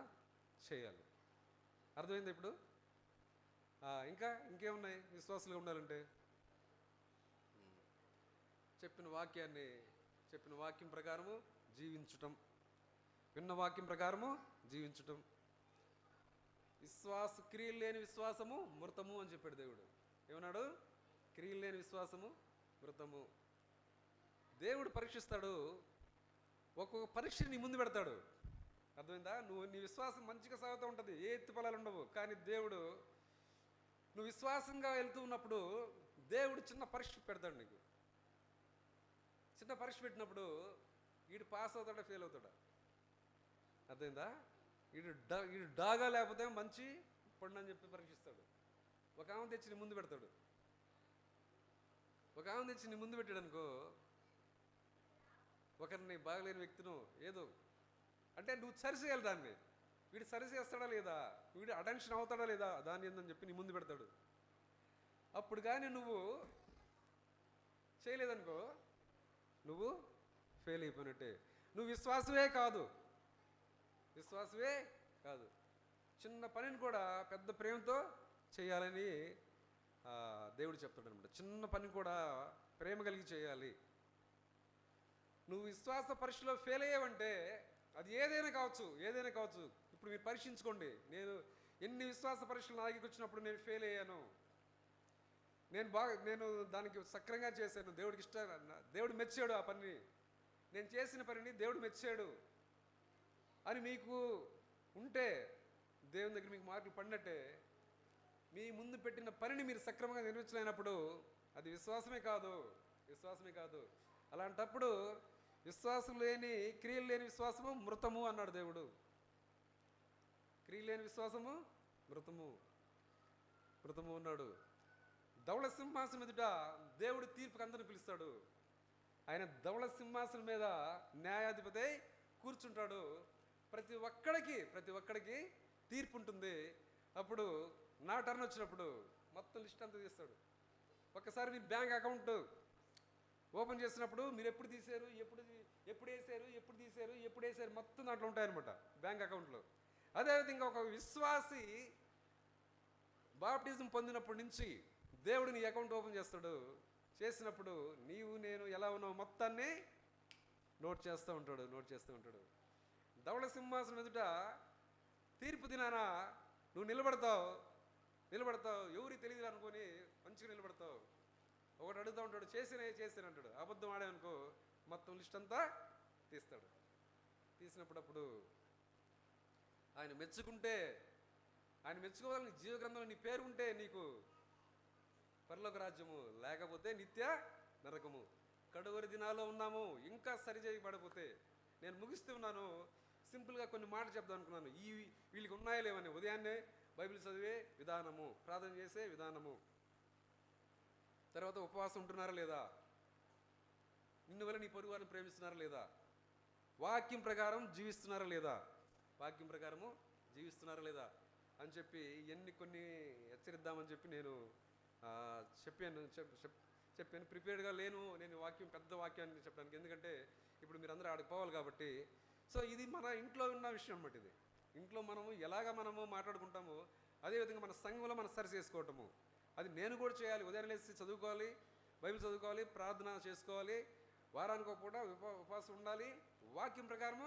చేయాలి. అర్థమైంది ఇప్పుడు? ఇంకా ఇంకేమున్నాయి విశ్వాసులుగా ఉండాలంటే? చెప్పిన వాక్యం ప్రకారము జీవించటం, విన్న వాక్యం ప్రకారము జీవించటం. క్రియలు లేని విశ్వాసము మృతము అని చెప్పాడు దేవుడు. ఏమన్నాడు? క్రియలు లేని విశ్వాసము మృతము. దేవుడు పరీక్షిస్తాడు, ఒక్కొక్క పరీక్షని నీ ముందు పెడతాడు. అర్థమైందా? నీ విశ్వాసం మంచిగా సాగుతూ ఉంటుంది, ఏ ఎత్తుపలాలు ఉండవు. కానీ దేవుడు, నువ్వు విశ్వాసంగా వెళ్తూ ఉన్నప్పుడు దేవుడు చిన్న పరీక్ష పెడతాడు నీకు. చిన్న పరీక్ష పెట్టినప్పుడు వీడు పాస్ అవుతాడా, ఫెయిల్ అవుతాడా? అర్థమైందా? వీడు డాగా లేకపోతే మంచి పండు అని చెప్పి పరీక్షిస్తాడు. ఒక ఆమె తెచ్చి నీ ముందు పెడతాడు. ఒక ఆమె తెచ్చి నీ ముందు పెట్టాడు అనుకో, ఒకరిని బాగలేని వ్యక్తిను ఏదో అంటే నువ్వు సరిచేయాలి దాన్ని. వీడు సరిచేస్తాడా లేదా, వీడు అటెన్షన్ అవుతాడా లేదా దాన్ని ఏందని చెప్పి నీ ముందు పెడతాడు. అప్పుడు కానీ నువ్వు చేయలేదనుకో, నువ్వు ఫెయిల్ అయిపోయినట్టే. నువ్వు విశ్వాసమే కాదు. చిన్న పనిని కూడా పెద్ద ప్రేమతో చేయాలని దేవుడు చెప్తాడు అనమాట. చిన్న పని కూడా ప్రేమ కలిగి చేయాలి. నువ్వు విశ్వాస పరీక్షలో ఫెయిల్ అయ్యావంటే అది ఏదైనా కావచ్చు. ఇప్పుడు మీరు పరీక్షించుకోండి. నేను ఎన్ని విశ్వాస పరీక్షలు నా దగ్గరికి వచ్చినప్పుడు నేను ఫెయిల్ అయ్యాను, నేను దానికి సక్రంగా చేశాను, దేవుడికి ఇష్టం, దేవుడు మెచ్చాడు, ఆ పని నేను చేసిన పనిని దేవుడు మెచ్చాడు అని మీకు ఉంటే, దేవుని దగ్గర మీకు మార్కులు పడినట్టే. మీ ముందు పెట్టిన పనిని మీరు సక్రమంగా నిర్వహించలేనప్పుడు అది విశ్వాసమే కాదు. అలాంటప్పుడు క్రియలు లేని విశ్వాసము మృతము అన్నాడు దేవుడు. క్రియలు లేని విశ్వాసము మృతము అన్నాడు. ధవళ సింహాసనం ఎదుట దేవుడు తీర్పుకి అందరిని పిలుస్తాడు. ఆయన ధవళ సింహాసనం మీద న్యాయాధిపతి కూర్చుంటాడు. ప్రతి ఒక్కడికి తీర్పు ఉంటుంది. అప్పుడు నా టర్న్ వచ్చినప్పుడు మొత్తం లిస్ట్ అంతా తీస్తాడు. ఒక్కసారి మీ బ్యాంక్ అకౌంట్ ఓపెన్ చేసినప్పుడు మీరు ఎప్పుడు తీశారు, ఎప్పుడు వేసారు మొత్తం దాంట్లో ఉంటాయన్నమాట బ్యాంక్ అకౌంట్లో. అదేవిధంగా ఒక విశ్వాసి బాప్టిజం పొందినప్పటి నుంచి దేవుడు నీ అకౌంట్ ఓపెన్ చేసినప్పుడు నీవు నేను ఎలా ఉన్నావు మొత్తాన్ని నోట్ చేస్తూ ఉంటాడు. ధవళ సింహాసనం ఎదుట తీర్పు దినాన నువ్వు నిలబడతావు. ఎవరికి తెలియదు అనుకొని మంచిగా నిలబడతావు. ఒకటి అడుగుతూ ఉంటాడు, చేసిన అంటాడు. అబద్ధం ఆడామనుకో మొత్తం లిస్ట్ అంతా తీస్తాడు. తీసినప్పుడు ఆయన మెచ్చుకోవాలని జీవ గ్రంథంలో నీ పేరు ఉంటే నీకు పరలోక రాజ్యము, లేకపోతే నిత్య నరకము. కడువరి దినాల్లో ఉన్నాము, ఇంకా సరి చేయబడపోతే. నేను ముగిస్తూ ఉన్నాను. సింపుల్గా కొన్ని మాటలు చెప్దాం అనుకున్నాను. వీళ్ళకి ఉన్నాయా లేవని. ఉదయాన్నే బైబిల్ చదివే విధానము, ప్రార్థన చేసే విధానము, తర్వాత ఉపవాసం ఉంటున్నారా లేదా, నిన్ను వల్ల నీ పొరుగు వారిని ప్రేమిస్తున్నారా లేదా, వాక్యం ప్రకారం జీవిస్తున్నారా లేదా అని చెప్పి కొన్ని హెచ్చరిద్దామని చెప్పి నేను చెప్పాను. ప్రిపేర్డ్గా లేను నేను పెద్ద వాక్యాన్ని చెప్పడానికి. ఎందుకంటే ఇప్పుడు మీరు అందరూ ఆడికి పోవాలి కాబట్టి. సో ఇది మన ఇంట్లో ఉన్న విషయం అన్నమాట. ఇది ఇంట్లో మనము మాట్లాడుకుంటామో అదేవిధంగా మన సంఘంలో మనం సరి చేసుకోవటము, అది నేను కూడా చేయాలి. ఉదయం లేచి చదువుకోవాలి, బైబిల్ చదువుకోవాలి, ప్రార్థన చేసుకోవాలి, వారానికి ఒక పూట ఉపవాసం ఉండాలి, వాక్యం ప్రకారం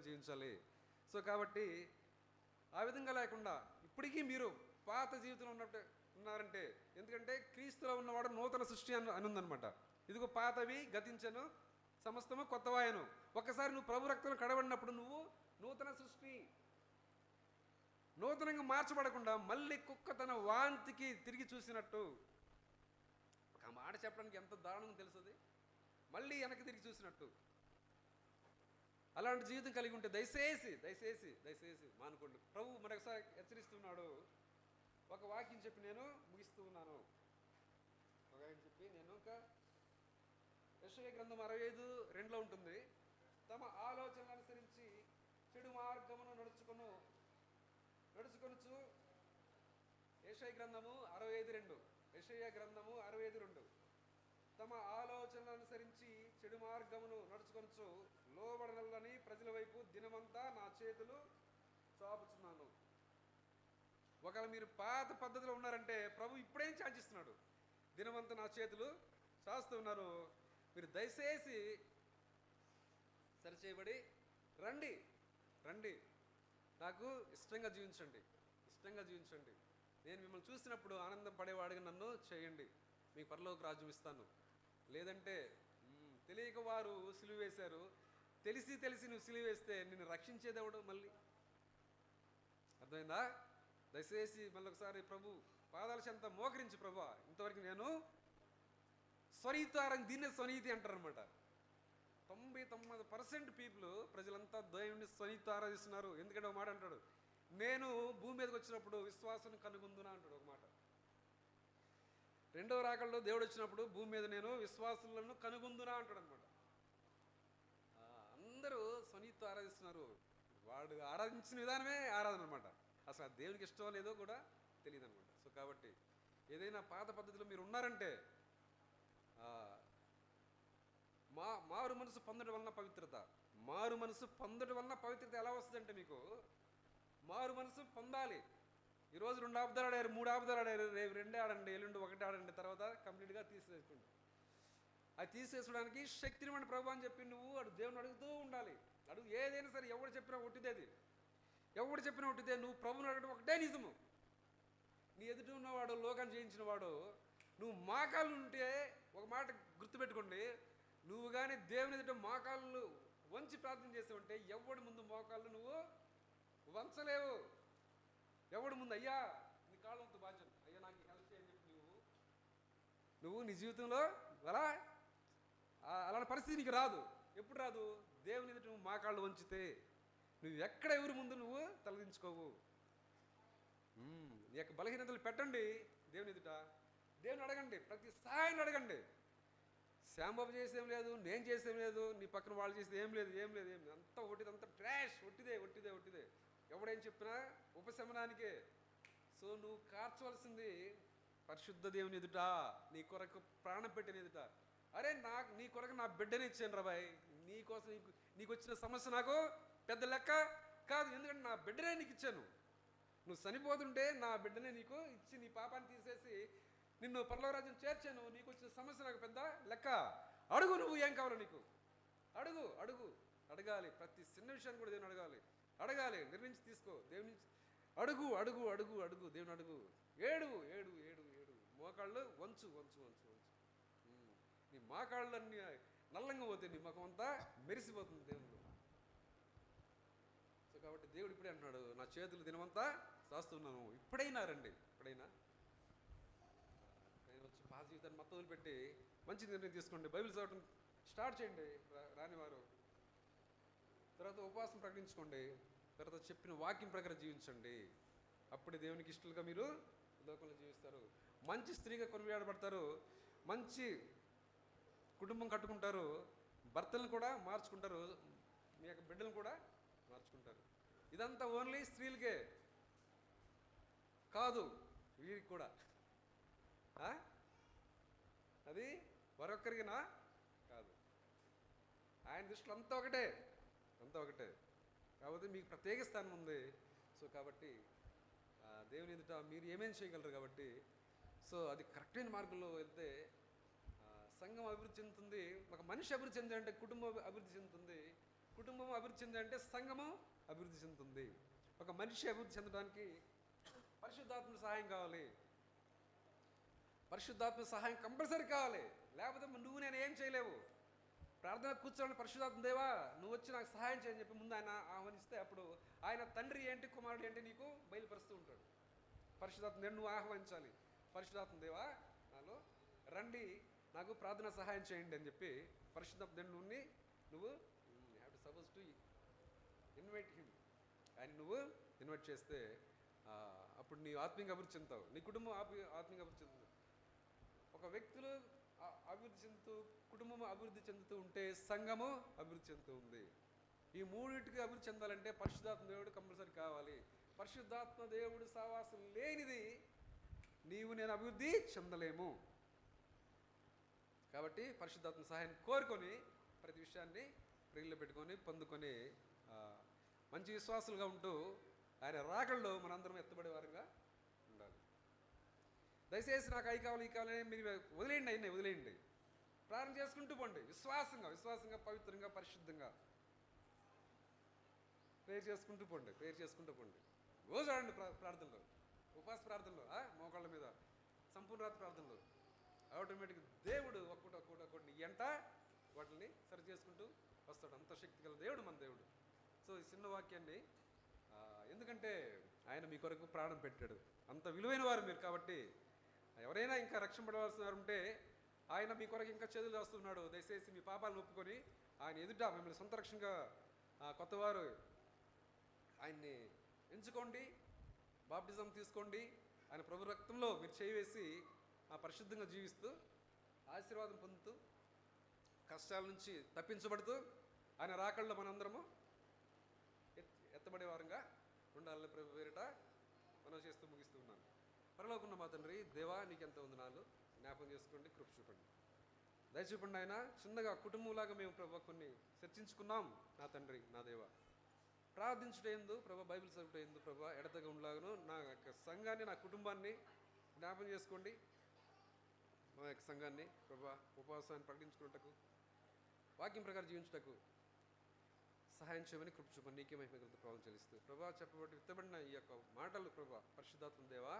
జీవించాలి. సో కాబట్టి ఆ విధంగా లేకుండా ఇప్పటికీ మీరు పాత జీవితంలో ఉన్నారంటే, ఎందుకంటే క్రీస్తులో ఉన్నవాడు నూతన సృష్టి అని ఉందన్నమాట. ఇదిగో పాతవి గతించను, సమస్తము కొత్తవాయను. ఒక్కసారి నువ్వు ప్రభు రక్తంలో కడబడినప్పుడు నువ్వు నూతన సృష్టి. నూతనంగా మార్చబడకుండా మళ్ళీ కుక్క తన వాంతికి తిరిగి చూసినట్టు. ఒక మాట చెప్పడానికి ఎంత దారుణం తెలుస్తుంది. మళ్ళీ వెనక్కి తిరిగి చూసినట్టు. అలాంటి జీవితం కలిగి ఉంటే దయచేసి మానుకోండి. ప్రభు మరొకసారి హెచ్చరిస్తున్నాడు. ఒక వాక్యం చెప్పి నేను ముగిస్తూ ఉన్నాను. ఇంకా యెషయా గ్రంథం 65:2 ఉంటుంది. తమ ఆలోచనలు అనుసరించి చెడు మార్గమును నడుచుకొనుచు. యెషయా గ్రంథము 65:2 తమ ఆలోచనలు అనుసరించి చెడు మార్గమును నడుచుకొనుచు లోబడనల్లని ప్రజల వైపు దినమంతా నా చేతులు చాపుచున్నాను. ఒకవేళ మీరు పాత పద్ధతిలో ఉన్నారంటే ప్రభు ఇప్పుడేం చాచిస్తున్నాడు, దినమంతా నా చేతులు చాస్తూ ఉన్నారు, మీరు దయచేసి సరిచేయబడి రండి రండి, నాకు ఇష్టంగా జీవించండి, ఇష్టంగా జీవించండి, నేను మిమ్మల్ని చూసినప్పుడు ఆనందం పడేవాడిగా నన్ను చేయండి, మీకు పరలోక రాజ్యం ఇస్తాను. లేదంటే తెలియక వారు సిలువ వేశారు, తెలిసి తెలిసి నువ్వు సిలువ వేస్తే నిన్ను రక్షించేదేవుడు మళ్ళీ. అర్థమైందా? దయచేసి మళ్ళీ ఒకసారి ప్రభు పాదాల చెంత మోకరించి, ప్రభు ఇంతవరకు నేను స్వనీతారం, దీన్నే స్వనీతి అంటారనమాట. 99% పీపుల్, ప్రజలంతా దేవుని స్వనీతి ఆరాధిస్తున్నారు. ఎందుకంటే ఒక మాట అంటాడు, నేను భూమి మీదకి వచ్చినప్పుడు విశ్వాసం కనుగొందునా అంటాడు ఒక మాట. రెండవ రాకల్లో దేవుడు వచ్చినప్పుడు భూమి మీద నేను విశ్వాసులను కనుగొందునా అంటాడు అనమాట. అందరూ స్వనీతి ఆరాధిస్తున్నారు, వాడు ఆరాధించిన విధానమే ఆరాధన అనమాట. అసలు ఆ దేవునికి ఇష్టం లేదో కూడా తెలియదు అనమాట. సో కాబట్టి ఏదైనా పాత పద్ధతిలో మీరు ఉన్నారంటే మారు మనసు పొందడం వలన పవిత్రత, మారు మనసు పొందడం వలన పవిత్రత ఎలా వస్తుందంటే, మీకు మారు మనసు పొందాలి. ఈరోజు 2 అబద్ధాలు ఆడారు, 3 అబద్ధాలు ఆడారు, రేపు 2 ఆడండి, ఎల్లుండి 1 ఆడండి, తర్వాత కంప్లీట్గా తీసేసుకోండి. అది తీసేసుకోవడానికి శక్తినివ్వండి ప్రభు అని చెప్పి నువ్వు దేవుని అడుగుతూ ఉండాలి. అడుగు, ఏదైనా సరే, ఎవడు చెప్పినా ఒట్టిదే, అది ఎవడు చెప్పినా ఒట్టిదే. నువ్వు ప్రభుని అడగడం ఒకటే నిజము. నీ ఎదుటి ఉన్నవాడు, లోకాన్ని జయించిన వాడు, నువ్వు మోకాళ్ళు ఉంటే ఒక మాట గుర్తుపెట్టుకోండి, నువ్వు కానీ దేవుని ఎదుట మోకాళ్ళు వంచి ప్రార్థన చేసావంటే ఎవడి ముందు మోకాళ్ళు నువ్వు వంచలేవు. ఎవడి ముందు అయ్యా నీ కాళ్ళ వంతు బాధ్యత, అయ్యా నాకు హెల్ప్ చేయని చెప్పి నువ్వు నీ జీవితంలో అలాంటి పరిస్థితి నీకు రాదు. ఎప్పుడు రాదు? దేవుని ఎదుట నువ్వు మోకాళ్ళు వంచితే నువ్వు ఎక్కడ ఎవరి ముందు నువ్వు తలదించుకోవు. నీ యొక్క బలహీనతలు పెట్టండి దేవుని ఎదుట, దేవుని అడగండి, ప్రతి సహాయాన్ని అడగండి. శ్యాంబాబు చేసేం లేదు, నేను చేసేం లేదు, నీ పక్కన వాళ్ళు చేసేది ఏం లేదు, ఏం లేదు, ఏం లేదు, అంతా ఒట్టిది, అంతా ట్రాష్, ఒట్టిదే ఒట్టిదే ఒట్టిదే. ఎవడేం చెప్పినా ఉపశమనానికే. సో నువ్వు కార్చవలసింది పరిశుద్ధ దేవుని ఎదుట, నీ కొరకు ప్రాణం పెట్టిన ఎదుట. అరే నీ కొరకు నా బిడ్డని ఇచ్చాను రా బాయ్, నీకోసం నీకు వచ్చిన సమస్య నాకు పెద్ద లెక్క కాదు, ఎందుకంటే నా బిడ్డనే నీకు ఇచ్చాను. నువ్వు చనిపోతుంటే నా బిడ్డనే నీకు ఇచ్చి నీ పాపాన్ని తీసేసి నిన్ను పరలోకరాజ్యం చేర్చాను. నీకు వచ్చిన సమస్య నాకు పెద్ద లెక్క. అడుగు, నువ్వు ఏం కావాలో నీకు అడుగు, అడుగు, అడగాలి. ప్రతి చిన్న విషయాన్ని కూడా దేవుని అడగాలి, అడగాలి, నిర్ణయించి తీసుకో. దేవుని అడుగు, అడుగు, అడుగు, అడుగు, దేవుని అడుగు. ఏడు ఏడు ఏడు ఏడు మోకాళ్ళు వంచు వంచు వంచు వంచు. నీ మోకాళ్ళన్నీ నల్లంగా పోతాయి, నీ ముఖం అంతా మెరిసిపోతుంది దేవుడు. సో కాబట్టి దేవుడు ఇప్పుడే అంటున్నాడు, నా చేతులు దినమంతా చేస్తున్నాను, ఇప్పుడైనా రండి, ఇప్పుడైనా వచ్చి పాత జీవితాన్ని మొత్తం వదిలిపెట్టి మంచి నిర్ణయం తీసుకోండి. బైబిల్ చదవడం స్టార్ట్ చేయండి రానివారు. తర్వాత ఉపవాసం ప్రకటించుకోండి. తర్వాత చెప్పిన వాక్యం ప్రకారం జీవించండి. అప్పుడే దేవునికి ఇష్టలుగా మీరు లోకంలో జీవిస్తారు. మంచి స్త్రీగా కొనియాడబడతారు, మంచి కుటుంబం కట్టుకుంటారు, భర్తలను కూడా మార్చుకుంటారు, మీ యొక్క బిడ్డలను కూడా మార్చుకుంటారు. ఇదంతా ఓన్లీ స్త్రీలకే కాదు, వీరికి కూడా. అది మరొక్కరికినా కాదు. ఆయన దృష్టిలో అంతా ఒకటే, అంతా ఒకటే. కాబట్టి మీకు ప్రత్యేక స్థానం ఉంది. సో కాబట్టి దేవుని ఎదుట మీరు ఏమేమి చేయగలరు. కాబట్టి సో అది కరెక్ట్ అయిన మార్గంలో వెళ్తే సంఘం అభివృద్ధి చెందుతుంది. ఒక మనిషి అభివృద్ధి చెందాలంటే కుటుంబం అభివృద్ధి చెందుతుంది, కుటుంబం అభివృద్ధి చెందాలంటే సంఘము అభివృద్ధి చెందుతుంది. ఒక మనిషి అభివృద్ధి చెందడానికి పరిశుద్ధాత్మ సహాయం కావాలి, పరిశుద్ధాత్మ సహాయం కంపల్సరీ కావాలి. లేకపోతే నువ్వు నేను ఏం చేయలేవు. ప్రార్థన కూర్చోండి, పరిశుద్ధాత్మ దేవా నువ్వు వచ్చి నాకు సహాయం చేయని చెప్పి ముందు ఆయన ఆహ్వానిస్తే అప్పుడు ఆయన తండ్రి ఏంటి కుమారుడు ఏంటి నీకు బయలుపరుస్తూ ఉంటాడు. పరిశుద్ధాత్మ దేవుడు నువ్వు ఆహ్వానించాలి. పరిశుద్ధాత్మ దేవా నాలో రండి, నాకు ప్రార్థన సహాయం చేయండి అని చెప్పి పరిశుద్ధాత్మ దేవుడిని నువ్వు have to suppose to invite him. ఆయన నువ్వు ఇన్వైట్ చేస్తే అప్పుడు నీ ఆత్మీయంగా అభివృద్ధి చెందుతావు, నీ కుటుంబం ఆత్మీయంగా అభివృద్ధి చెందుతుంది. ఒక వ్యక్తులు అభివృద్ధి చెందుతూ కుటుంబం అభివృద్ధి చెందుతూ ఉంటే సంఘము అభివృద్ధి చెందుతూ ఉంది. ఈ మూడింటికి అభివృద్ధి చెందాలంటే పరిశుద్ధాత్మ దేవుడు కంపల్సరీ కావాలి. పరిశుద్ధాత్మ దేవుడు సహవాసం లేనిది నీవు నేను అభివృద్ధి చెందలేము. కాబట్టి పరిశుద్ధాత్మ సహాయాన్ని కోరుకొని ప్రతి విషయాన్ని ప్రియుల్లో పెట్టుకొని పొందుకొని మంచి విశ్వాసులుగా ఉంటూ ఆయన రాకల్లో మనందరం ఎత్తబడే వారుగా దయచేసి నాకు అవి కావాలి ఈ కావాలి మీరు వదిలేయండి, అయినా వదిలేయండి. ప్రార్థన చేసుకుంటూ పోండి, విశ్వాసంగా పవిత్రంగా పరిశుద్ధంగా ప్రేయర్ చేసుకుంటూ పోండి. రోజు ఆడండి ప్రార్థనలో, ఉపవాస ప్రార్థనలో, మోకాళ్ళ మీద సంపూర్ణ రాత్రి ప్రార్థనలో. ఆటోమేటిక్గా దేవుడు ఒక్కొక్కటి ఎంట వాటిని సరి చేసుకుంటూ వస్తాడు. అంత శక్తి గల దేవుడు మన దేవుడు. సో ఈ చిన్న వాక్యాన్ని ఎందుకంటే ఆయన మీ కొరకు ప్రాణం పెట్టాడు, అంత విలువైన వారు మీరు. కాబట్టి ఎవరైనా ఇంకా రక్షణ పడవలసిన వారు ఉంటే ఆయన మీ కొరకు ఇంకా చేతులు వస్తున్నాడు. దయచేసి మీ పాపాలను ఒప్పుకొని ఆయన ఎదుట మిమ్మల్ని సొంత రక్షణగా కొత్తవారు ఆయన్ని ఎంచుకోండి, బాప్టిజం తీసుకోండి. ఆయన ప్రభు రక్తంలో మీరు చేయివేసి పరిశుద్ధంగా జీవిస్తూ ఆశీర్వాదం పొందుతూ కష్టాల నుంచి తప్పించబడుతూ ఆయన రాకళ్ళలో మనందరము ఎత్తబడే వారంగా ఉండాలని ప్రభు పేరిట మనం చేస్తూ ముగిస్తూ ఉన్నాను. పరలోకున్న మా తండ్రి, దేవా నీకెంత వందనాలు. జ్ఞాపకం చేసుకోండి, కృప చూపండి, దయచూపండి. ఆయన చిన్నగా కుటుంబంలాగా మేము ప్రభు కొన్ని చర్చించుకున్నాం నా తండ్రి, నా దేవా. ప్రార్థించుటేందు ప్రభా, బైబిల్ చదువుటేందు ప్రభా ఎడతగా ఉండలాగను నా యొక్క సంఘాన్ని, నా కుటుంబాన్ని జ్ఞాపకం చేసుకోండి. మా యొక్క సంఘాన్ని ప్రభా ఉపవాసాన్ని ప్రకటించుకున్నటకు, వాక్యం ప్రకారం జీవించుటకు సహాయం చేయమని కృప చూపండి. నీకే మహిమ ప్రభావం చెల్లిస్తూ ప్రభా చెప్పబట్టి విత్తబడిన ఈ యొక్క మాటలు ప్రభా పరిశుద్ధాత్మ దేవా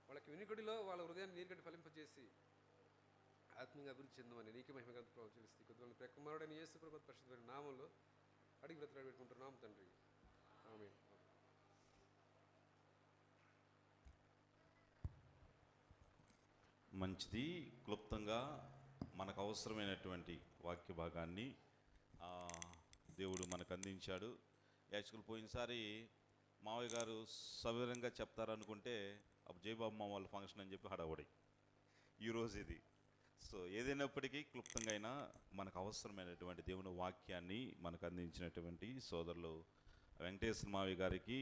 వాళ్ళకి వినికుడిలో వాళ్ళ హృదయాన్ని నీరుగడ్డి ఫలింపజేసి ఆత్మీయంగా అభివృద్ధి చెందమని నీకే మహిమ ప్రభావం చెల్లిస్తూ కొద్దిమంది ప్రేకుమారుడైన యేసు ప్రభా పరిశుద్ధమైన నామంలో అడిగి బ్రతలాడి పెట్టుకుంటున్నాం తండ్రి, ఆమేన్. మంచిది. క్లుప్తంగా మనకు అవసరమైనటువంటి వాక్య భాగాన్ని దేవుడు మనకు అందించాడు. యాక్చువల్ పోయినసారి మావయ్య గారు సవివరంగా చెప్తారనుకుంటే అప్పుడు జయబాబు వాళ్ళ ఫంక్షన్ అని చెప్పి హడావుడి. ఈరోజు ఇది. సో ఏదైనప్పటికీ క్లుప్తంగా అయినా మనకు అవసరమైనటువంటి దేవుని వాక్యాన్ని మనకు అందించినటువంటి సోదరులు వెంకటేశ్వర మావయ్య గారికి,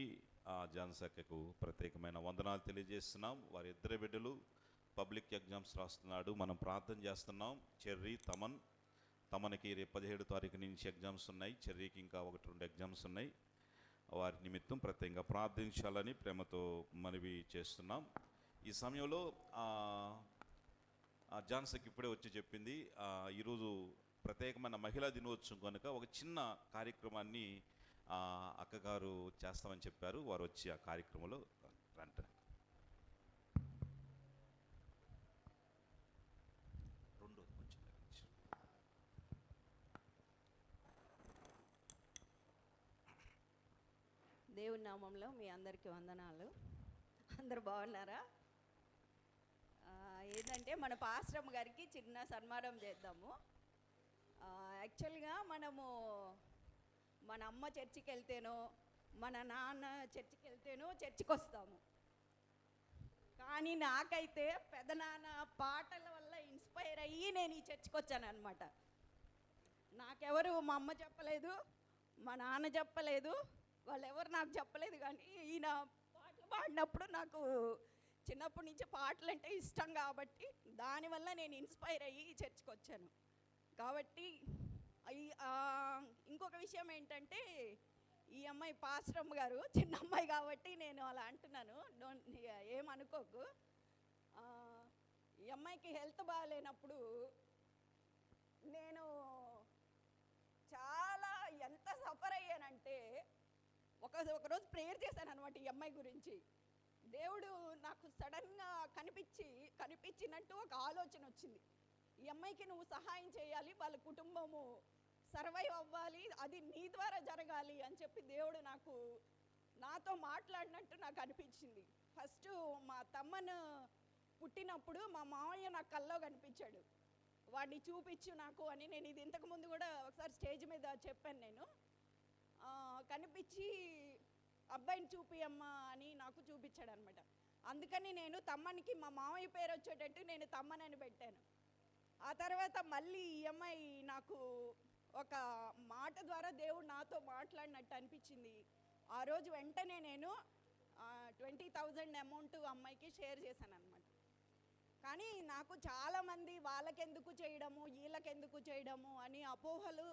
జాన్సక్కకు ప్రత్యేకమైన వందనాలు తెలియజేస్తున్నాం. వారి ఇద్దరు బిడ్డలు పబ్లిక్ ఎగ్జామ్స్ రాస్తున్నాడు. మనం ప్రార్థన చేస్తున్నాం. చెర్రీ, తమన్కి రేపు 17 తారీఖు నుంచి ఎగ్జామ్స్ ఉన్నాయి. చెర్రీకి ఇంకా 1-2 ఎగ్జామ్స్ ఉన్నాయి. వారి నిమిత్తం ప్రత్యేకంగా ప్రార్థించాలని ప్రేమతో మనవి చేస్తున్నాం. ఈ సమయంలో జాన్సక్ ఇప్పుడే వచ్చి చెప్పింది, ఈరోజు ప్రత్యేకమైన మహిళా దినోత్సవం కనుక ఒక చిన్న కార్యక్రమాన్ని అక్కగారు చేస్తామని చెప్పారు. వారు వచ్చి ఆ కార్యక్రమంలో రండి. దేవుని నామంలో మీ అందరికీ వందనాలు. అందరు బాగున్నారా? ఏంటంటే మన పాస్టమ్ గారికి చిన్న సన్మానం చేద్దాము. యాక్చువల్గా మనము మన అమ్మ చర్చికి వెళ్తేనో మన నాన్న చర్చికి వెళ్తేనో చర్చికి వస్తాము. కానీ నాకైతే పెదనాన్న పాటల వల్ల ఇన్స్పైర్ అయ్యి నేను ఈ చర్చికి వచ్చాను అనమాట. నాకెవరు మా అమ్మ చెప్పలేదు, మా నాన్న చెప్పలేదు, వాళ్ళు ఎవరు నాకు చెప్పలేదు. కానీ ఈయన పాటలు పాడినప్పుడు నాకు చిన్నప్పటి నుంచి పాటలు అంటే ఇష్టం కాబట్టి దానివల్ల నేను ఇన్స్పైర్ అయ్యి చర్చికి వచ్చాను. కాబట్టి ఇంకొక విషయం ఏంటంటే, ఈ అమ్మాయి పాస్టమ్ గారు చిన్న అమ్మాయి కాబట్టి నేను అలా అంటున్నాను, ఏమనుకోకు. ఈ అమ్మాయికి హెల్త్ బాగాలేనప్పుడు నేను చాలా ఎంత సఫర్ అయ్యానంటే ఒకరోజు ప్రేయర్ చేశాను అనమాట ఈ అమ్మాయి గురించి. దేవుడు నాకు సడన్గా కనిపించినట్టు ఒక ఆలోచన వచ్చింది. ఈ అమ్మాయికి నువ్వు సహాయం చేయాలి, వాళ్ళ కుటుంబము సర్వైవ్ అవ్వాలి, అది నీ ద్వారా జరగాలి అని చెప్పి దేవుడు నాతో మాట్లాడినట్టు నాకు అనిపించింది. ఫస్ట్ మా తమ్మను పుట్టినప్పుడు మా మామయ్య నాకు కల్లో కనిపించాడు. వాడిని చూపించు నాకు అని నేను ఇది ఇంతకుముందు కూడా ఒకసారి స్టేజ్ మీద చెప్పాను. నేను కనిపించి అబ్బాయిని చూపియమ్మా అని నాకు చూపించాడు అనమాట. అందుకని నేను తమ్మనికి మా మామయ్య పేరు వచ్చేటట్టు నేను తమ్మనని పెట్టాను. ఆ తర్వాత మళ్ళీ ఈ అమ్మాయి నాకు ఒక మాట ద్వారా దేవుడు నాతో మాట్లాడినట్టు అనిపించింది. ఆ రోజు వెంటనే నేను 20,000 అమౌంట్ అమ్మాయికి షేర్ చేశాను అనమాట. కానీ నాకు చాలామంది వాళ్ళకెందుకు చేయడము వీళ్ళకెందుకు చేయడము అని అపోహలు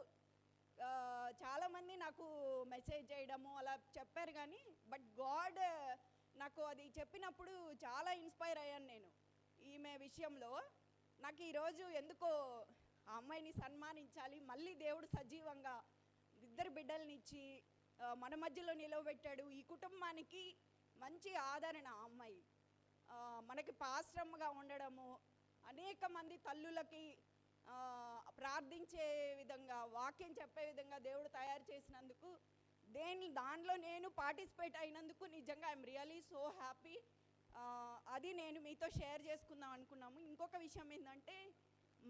చాలామంది నాకు మెసేజ్ చేయడము అలా చెప్పారు. కానీ బట్ గాడ్ నాకు అది చెప్పినప్పుడు చాలా ఇన్స్పైర్ అయ్యాను నేను. ఈమె విషయంలో నాకు ఈరోజు ఎందుకో ఆ అమ్మాయిని సన్మానించాలి. మళ్ళీ దేవుడు సజీవంగా ఇద్దరు బిడ్డల్ని ఇచ్చి మన మధ్యలో నిలవబెట్టాడు. ఈ కుటుంబానికి మంచి ఆదరణ ఆ అమ్మాయి. మనకి పాస్టమ్గా ఉండడము, అనేక మంది తల్లులకి ప్రార్థించే విధంగా, వాక్యం చెప్పే విధంగా దేవుడు తయారు చేసినందుకు, దానిలో నేను పార్టిసిపేట్ అయినందుకు నిజంగా ఐఎమ్ రియలీ సో హ్యాపీ. అది నేను మీతో షేర్ చేసుకుందాం అనుకున్నాము. ఇంకొక విషయం ఏంటంటే,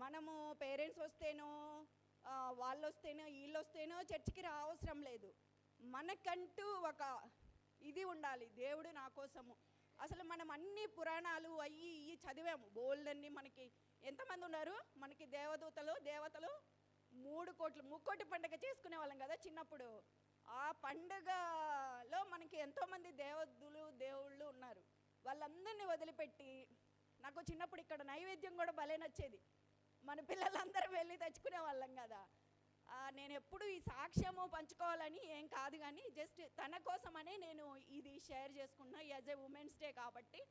మనము పేరెంట్స్ వస్తేనో వాళ్ళు వస్తేనో వీళ్ళు వస్తేనో చర్చికి రావసరం లేదు. మనకంటూ ఒక ఇది ఉండాలి. దేవుడు నా కోసము, అసలు మనం అన్ని పురాణాలు అయ్యి ఇవి చదివాము బోల్డన్ని. మనకి ఎంతమంది ఉన్నారు? మనకి దేవతలు 3 కోట్లు, ముక్కోటి పండుగ చేసుకునే వాళ్ళం కదా చిన్నప్పుడు. ఆ పండుగలో మనకి ఎంతోమంది దేవుళ్ళు ఉన్నారు. వాళ్ళందరినీ వదిలిపెట్టి, నాకు చిన్నప్పుడు ఇక్కడ నైవేద్యం కూడా భలే నచ్చేది. మన పిల్లలందరం వెళ్ళి తెచ్చుకునే వాళ్ళం కదా. నేను ఎప్పుడు ఈ సాక్ష్యము పంచుకోవాలని ఏం కాదు, కానీ జస్ట్ తన కోసమనే నేను ఇది షేర్ చేసుకున్నా. యాజ్ ఏ ఉమెన్స్ డే కాబట్టి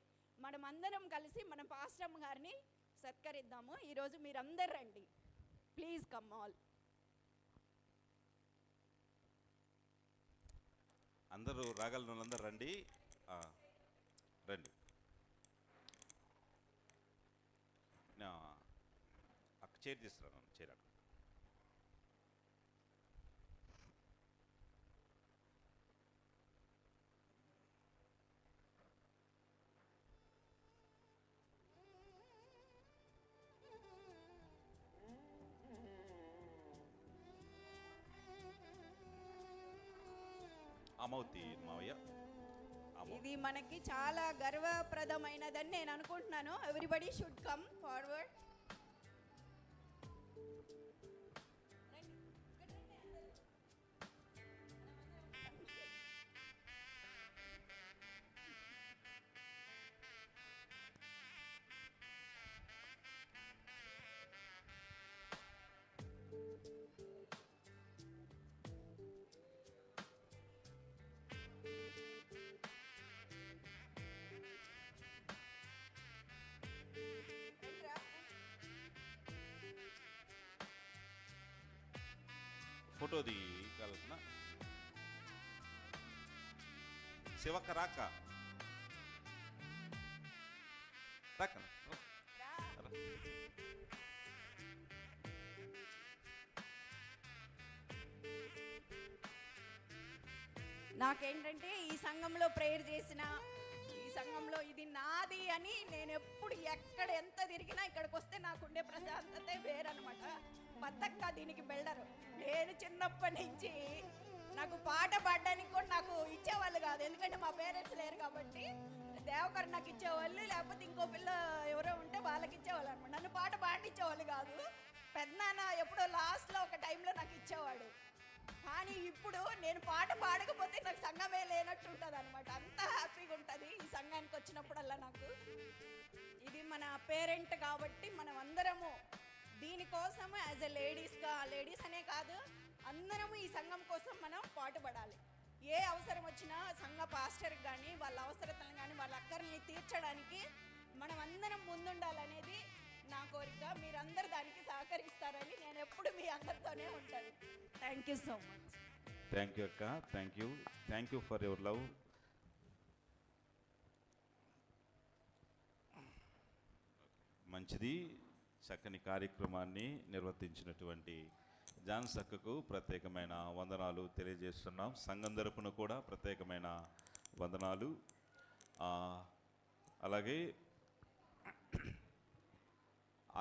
మనమందరం కలిసి మన పాస్టర్ గారిని సత్కరిద్దాము. ఈరోజు మీరందరు రండి, ప్లీజ్ కమ్ ఆల్. అందరూ రాగలను, వాళ్ళందరూ రండి. రండి. అక్క చైర్ తీసుకురాను, చైర్ అక్కడ. అమౌతి మావయ్య, ఇది మనకి చాలా గర్వప్రదమైనదని నేను అనుకుంటున్నాను. Everybody should come forward. Photo దిగాల్సిన శివక్క రాక రాక నాకేంటంటే ఈ సంఘంలో ప్రేయర్ చేసిన, ఈ సంఘంలో ఇది నాది అని నేను ఎప్పుడు ఎక్కడ ఎంత తిరిగినా ఇక్కడికి వస్తే నాకుండే ప్రశాంతతే వేరనమాట. బద్దక్క దీనికి బిల్డరు. నేను చిన్నప్పటి నుంచి నాకు పాట పాడడానికి కూడా నాకు ఇచ్చేవాళ్ళు కాదు, ఎందుకంటే మా పేరెంట్స్ లేరు కాబట్టి. దేవకర్ నాకు ఇచ్చేవాళ్ళు, లేకపోతే ఇంకో పిల్ల ఎవరో ఉంటే వాళ్ళకి ఇచ్చేవాళ్ళు అనమాట. నన్ను పాట పాడించేవాళ్ళు కాదు. పెద్దనాన్న ఎప్పుడో లాస్ట్లో ఒక టైంలో నాకు ఇచ్చేవాడు. కానీ ఇప్పుడు నేను పాట పాడకపోతే నాకు సంఘమే లేనట్టు ఉంటుంది అనమాట. అంత హ్యాపీగా ఉంటుంది ఈ సంఘానికి వచ్చినప్పుడల్లా నాకు. ఇది మన పేరెంట్ కాబట్టి మనం అందరము దీనికోసము యాజ్ ఎ లేడీస్ అనే కాదు, అందరము ఈ సంఘం కోసం మనం పాటుపడాలి. ఏ అవసరం వచ్చినా సంఘ పాస్టర్కి కానీ వాళ్ళ అవసరతలను కానీ వాళ్ళ అక్కర్ని తీర్చడానికి మనం అందరం ముందుండాలనేది నా కోరిక. మీరందరూ దానికి సహకరిస్తారని నేను ఎప్పుడు మీ అందరితోనే ఉంటాను. Thank you so much. Thank you అక్క, thank you for your love. మంచిది. చక్కని కార్యక్రమాన్ని నిర్వర్తించినటువంటి జాన్స్ అక్కకు ప్రత్యేకమైన వందనాలు తెలియజేస్తున్నాం. సంఘం తరపున కూడా ప్రత్యేకమైన వందనాలు. అలాగే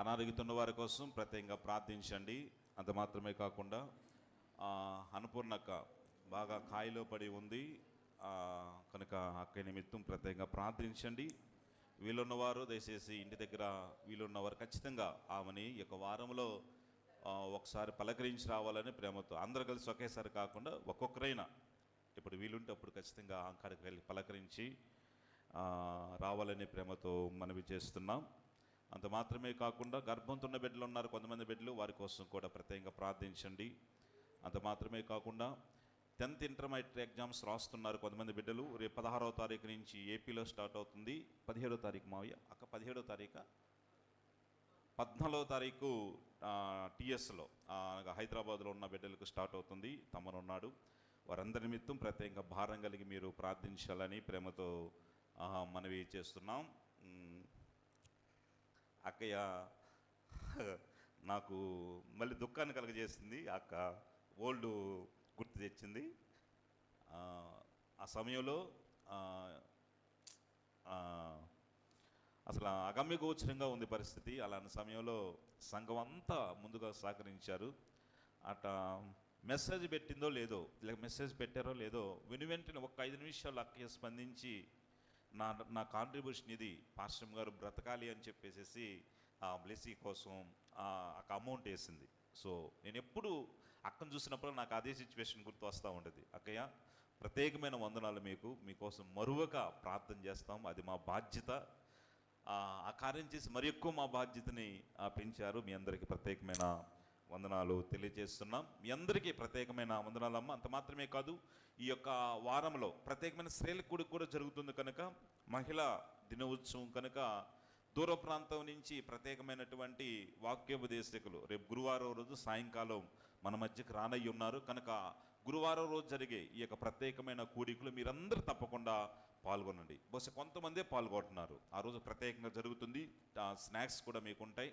అనారోగ్యతున్న వారి కోసం ప్రత్యేకంగా ప్రార్థించండి. అంత మాత్రమే కాకుండా అన్నపూర్ణక్క బాగా కాయలో పడి ఉంది కనుక అక్క నిమిత్తం ప్రత్యేకంగా ప్రార్థించండి. వీలున్నవారు దయచేసి ఇంటి దగ్గర వీలున్నవారు ఖచ్చితంగా ఆమెని ఈ యొక్క వారంలో ఒకసారి పలకరించి రావాలని ప్రేమతో అందరు కలిసి ఒకేసారి కాకుండా ఒక్కొక్కరైనా ఇప్పుడు వీలుంటే అప్పుడు ఖచ్చితంగా అక్కడికి వెళ్ళి పలకరించి రావాలని ప్రేమతో మనవి చేస్తున్నాం. అంత మాత్రమే కాకుండా గర్భంతో ఉన్న బిడ్డలు ఉన్నారు కొంతమంది బిడ్డలు, వారి కోసం కూడా ప్రత్యేకంగా ప్రార్థించండి. అంత మాత్రమే కాకుండా 10th ఇంటర్మీడియట్ ఎగ్జామ్స్ రాస్తున్నారు కొంతమంది బిడ్డలు. రేపు 16వ తారీఖు నుంచి ఏపీలో స్టార్ట్ అవుతుంది. 17వ తారీఖు మావయ్య అక్క 17వ తారీఖు 14వ తారీఖు టీఎస్లో హైదరాబాద్లో ఉన్న బిడ్డలకు స్టార్ట్ అవుతుంది. తమనున్నాడు. వారందరి నిమిత్తం ప్రత్యేకంగా భారం కలిగి మీరు ప్రార్థించాలని ప్రేమతో మనవి చేస్తున్నాం. అక్కయ్య నాకు మళ్ళీ దుఃఖాన్ని కలుగజేసింది. అక్క ఓల్డ్ గుర్తు తెచ్చింది. ఆ సమయంలో అసలు అగమ్యగోచరంగా ఉంది పరిస్థితి. అలాంటి సమయంలో సంఘం అంతా ముందుగా సహకరించారు. అట మెసేజ్ పెట్టిందో లేదో, లేక మెసేజ్ పెట్టారో లేదో, వెంటనే ఒక 5 నిమిషాలు అక్కయ్య స్పందించి నా కాంట్రిబ్యూషన్ ఇది, పాస్టర్ గారు బ్రతకాలి అని చెప్పేసి ఆ బ్లెస్సింగ్ కోసం ఒక అమౌంట్ వేసింది. సో నేను ఎప్పుడు అక్కను చూసినప్పుడు నాకు అదే సిచ్యువేషన్ గుర్తు వస్తూ ఉంటుంది. అక్కయ్య ప్రత్యేకమైన వందనాలు మీకోసం మరువక ప్రార్థన చేస్తాం. అది మా బాధ్యత. ఆ కార్యం చేసి మరి ఎక్కువ మా బాధ్యతని పెంచారు. మీ అందరికీ ప్రత్యేకమైన వందనాలు తెలియజేస్తున్నాం. మీ అందరికీ ప్రత్యేకమైన వందనాలమ్మ. అంత మాత్రమే కాదు, ఈ యొక్క వారంలో ప్రత్యేకమైన స్త్రీల కూడి కూడా జరుగుతుంది కనుక, మహిళా దినోత్సవం కనుక దూర ప్రాంతం నుంచి ప్రత్యేకమైనటువంటి వాక్యోపదేశకులు రేపు గురువారం రోజు సాయంకాలం మన మధ్యకి రానయ్యి ఉన్నారు కనుక, గురువారం రోజు జరిగే ఈ యొక్క ప్రత్యేకమైన కూడికలు మీరందరూ తప్పకుండా పాల్గొనండి. బహుశా కొంతమందే పాల్గొంటున్నారు. ఆ రోజు ప్రత్యేకంగా జరుగుతుంది. స్నాక్స్ కూడా మీకు ఉంటాయి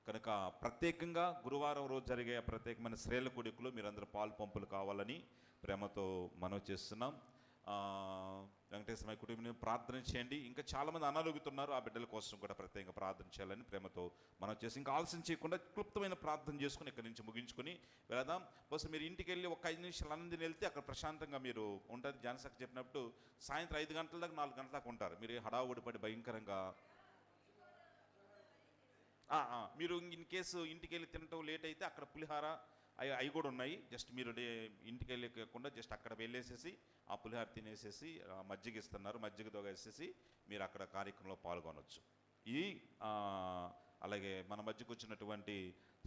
కనుక ప్రత్యేకంగా గురువారం రోజు జరిగే ప్రత్యేకమైన స్త్రీల కూడికలు మీరందరూ పాలు పంపులు కావాలని ప్రేమతో మనవి చేస్తున్నాం. వెంకటేశ్వర కుటుంబం ప్రార్థన చేయండి. ఇంకా చాలామంది అనారోగ్యతున్నారు. ఆ బిడ్డల కోసం కూడా ప్రత్యేకంగా ప్రార్థన చేయాలని ప్రేమతో మనం చేసి, ఇంకా ఆలస్యం చేయకుండా క్లుప్తమైన ప్రార్థన చేసుకుని ఇక్కడి నుంచి ముగించుకొని వెళదాం. బహుశా మీరు ఇంటికి వెళ్ళి ఒక 5 నిమిషాలు అనందిని వెళ్తే అక్కడ ప్రశాంతంగా మీరు ఉంటుంది. జానసక్క చెప్పినప్పుడు సాయంత్రం 5 గంటల దాకా 4 గంటల దాకా ఉంటారు. మీరు హడావుడి పడి భయంకరంగా మీరు ఇన్ కేసు ఇంటికి వెళ్ళి తినటం లేట్ అయితే అక్కడ పులిహార అవి కూడా ఉన్నాయి. జస్ట్ మీరు ఇంటికి వెళ్ళకుండా జస్ట్ అక్కడ వెళ్ళేసేసి ఆ పులిహార తినేసేసి మజ్జిగ ఇస్తున్నారు, మజ్జిగతో వేసేసి మీరు అక్కడ కార్యక్రమంలో పాల్గొనవచ్చు. ఈ అలాగే మన మధ్యకు వచ్చినటువంటి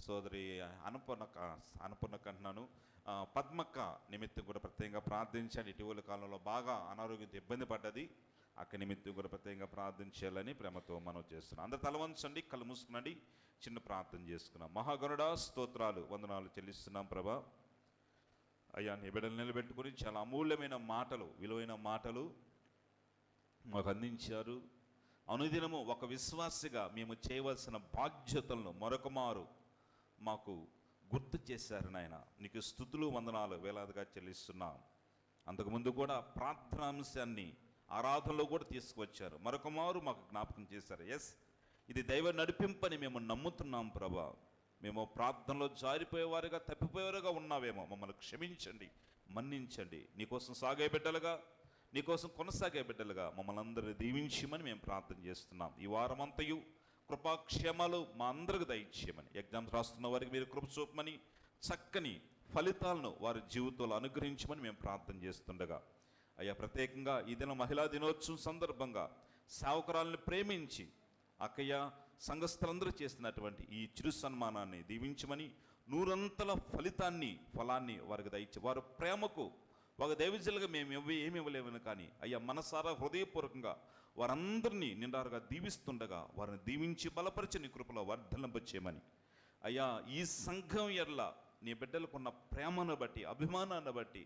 సోదరి అనుపూర్ణక్క అంటున్నాను, పద్మక్క నిమిత్తం కూడా ప్రత్యేకంగా ప్రార్థించండి. ఇటీవల కాలంలో బాగా అనారోగ్యంతో ఇబ్బంది పడ్డది. అక్క నిమిత్తం కూడా ప్రత్యేకంగా ప్రార్థించాలని ప్రేమతో మనం చేస్తున్నాం. అందరు తల వంచండి, కళ్ళు మూసుకునండి, చిన్న ప్రార్థన చేసుకున్నాం. మహాగరుడా స్తోత్రాలు వందనాలు చెల్లిస్తున్నాం ప్రభా. అయ్యా నీ బిడ్డలు నిలబెట్టుకుని చాలా అమూల్యమైన మాటలు, విలువైన మాటలు మాకు అందించారు. అనుదినము ఒక విశ్వాసిగా మేము చేయవలసిన బాధ్యతలను మరొక మారు మాకు గుర్తు చేశారు నాయన. నీకు స్తుతులు వందనాలు వేలాదిగా చెల్లిస్తున్నాం. అంతకుముందు కూడా ప్రార్థనాంశాన్ని ఆరాధనలో కూడా తీసుకువచ్చారు, మరొక మారు మాకు జ్ఞాపకం చేశారు. ఎస్, ఇది దైవ నడిపింపని మేము నమ్ముతున్నాం ప్రభా. మేము ప్రార్థనలో జారిపోయేవారుగా తప్పిపోయేవారుగా ఉన్నావేమో, మమ్మల్ని క్షమించండి, మన్నించండి. నీకోసం సాగే బిడ్డలుగా, నీకోసం కొనసాగే బిడ్డలుగా మమ్మల్ని అందరినీ దీవించమని మేము ప్రార్థన చేస్తున్నాం. ఈ వారమంతయు కృపాక్షేమాలు మా అందరికి దయచేయమని, ఎగ్జామ్స్ రాస్తున్న వారికి మీరు కృప చూపమని, చక్కని ఫలితాలను వారి జీవితంలో అనుగ్రహించమని మేము ప్రార్థన చేస్తుండగా, అయ్యా ప్రత్యేకంగా ఈ దిన మహిళా దినోత్సవం సందర్భంగా సేవకురాలను ప్రేమించి అక్కయ్య సంఘస్థులందరూ చేస్తున్నటువంటి ఈ చిరు సన్మానాన్ని దీవించమని, 100 ఫలాన్ని వారికి దయచి, వారి ప్రేమకు ఒక దైవజనులుగా మేము ఏమి ఇవ్వలేమని కానీ అయ్యా మనసారా హృదయపూర్వకంగా వారందరినీ నిండారుగా దీవిస్తుండగా వారిని దీవించి బలపరిచి నీ కృపలో వర్ధలింపచేయమని, అయ్యా ఈ సంఘం ఎర్ల నీ బిడ్డలకున్న ప్రేమను బట్టి, అభిమానాన్ని బట్టి,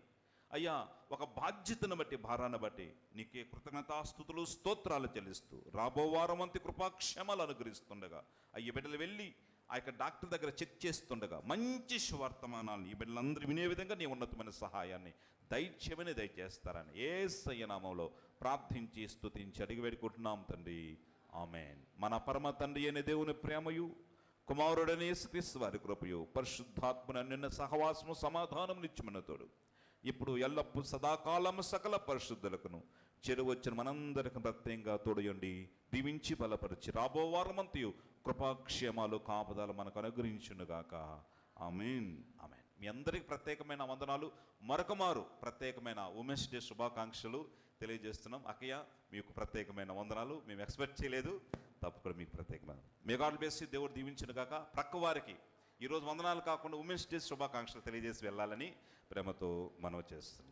అయ్యా ఒక బాధ్యతను బట్టి, భారాన్ని బట్టి నీకే కృతజ్ఞతాస్తుతులు స్తోత్రాలు చెల్లిస్తూ రాబో వారం అంతే కృపాక్షేమాలు అనుగ్రహిస్తుండగా, అయ్యి బిడ్డలు వెళ్ళి ఆ యొక్క డాక్టర్ దగ్గర చెక్ చేస్తుండగా మంచి వర్తమానాలను ఈ బిడ్డలందరూ వినే విధంగా నీ ఉన్నతమైన సహాయాన్ని దయచేస్తారని యేసయ్య నామములో ప్రార్థించి స్తుతించి అడిగి వేడుకుంటున్నాం తండ్రి, ఆమేన్. మన పరమ తండ్రి అనే దేవుని ప్రేమయు, కుమారుడైన యేసుక్రీస్తు వారి కృపయు, పరిశుద్ధాత్మను నిన్న సహవాసము సమాధానం నిత్యమునతోడు ఇప్పుడు ఎల్లప్పుడు సదాకాలము సకల పరిశుద్ధులకును చెరువచ్చిన మనందరికి ప్రత్యేకంగా తోడయండి, దీవించి బలపరిచి రాబో వారమంతయు కృపాక్షేమాలు కాపుదలు మనకు అనుగ్రహించునుగాక. ఆమేన్, ఆమేన్. మీ అందరికీ ప్రత్యేకమైన వందనాలు. మరొక మారు ప్రత్యేకమైన ఉమెన్స్ డే శుభాకాంక్షలు తెలియజేస్తున్నాం. అక్కయ్య మీకు ప్రత్యేకమైన వందనాలు. మేము ఎక్స్పెక్ట్ చేయలేదు, తప్పకుండా మీకు ప్రత్యేకమైన మే గాడ్ బ్లెస్ యు. దేవుడు దీవించునుగాక. ప్రక్క వారికి ఈరోజు వందనాలు కాకుండా ఉమెన్స్ డే శుభాకాంక్షలు తెలియజేసి వెళ్ళాలని ప్రేమతో మనవి చేస్తున్నాం.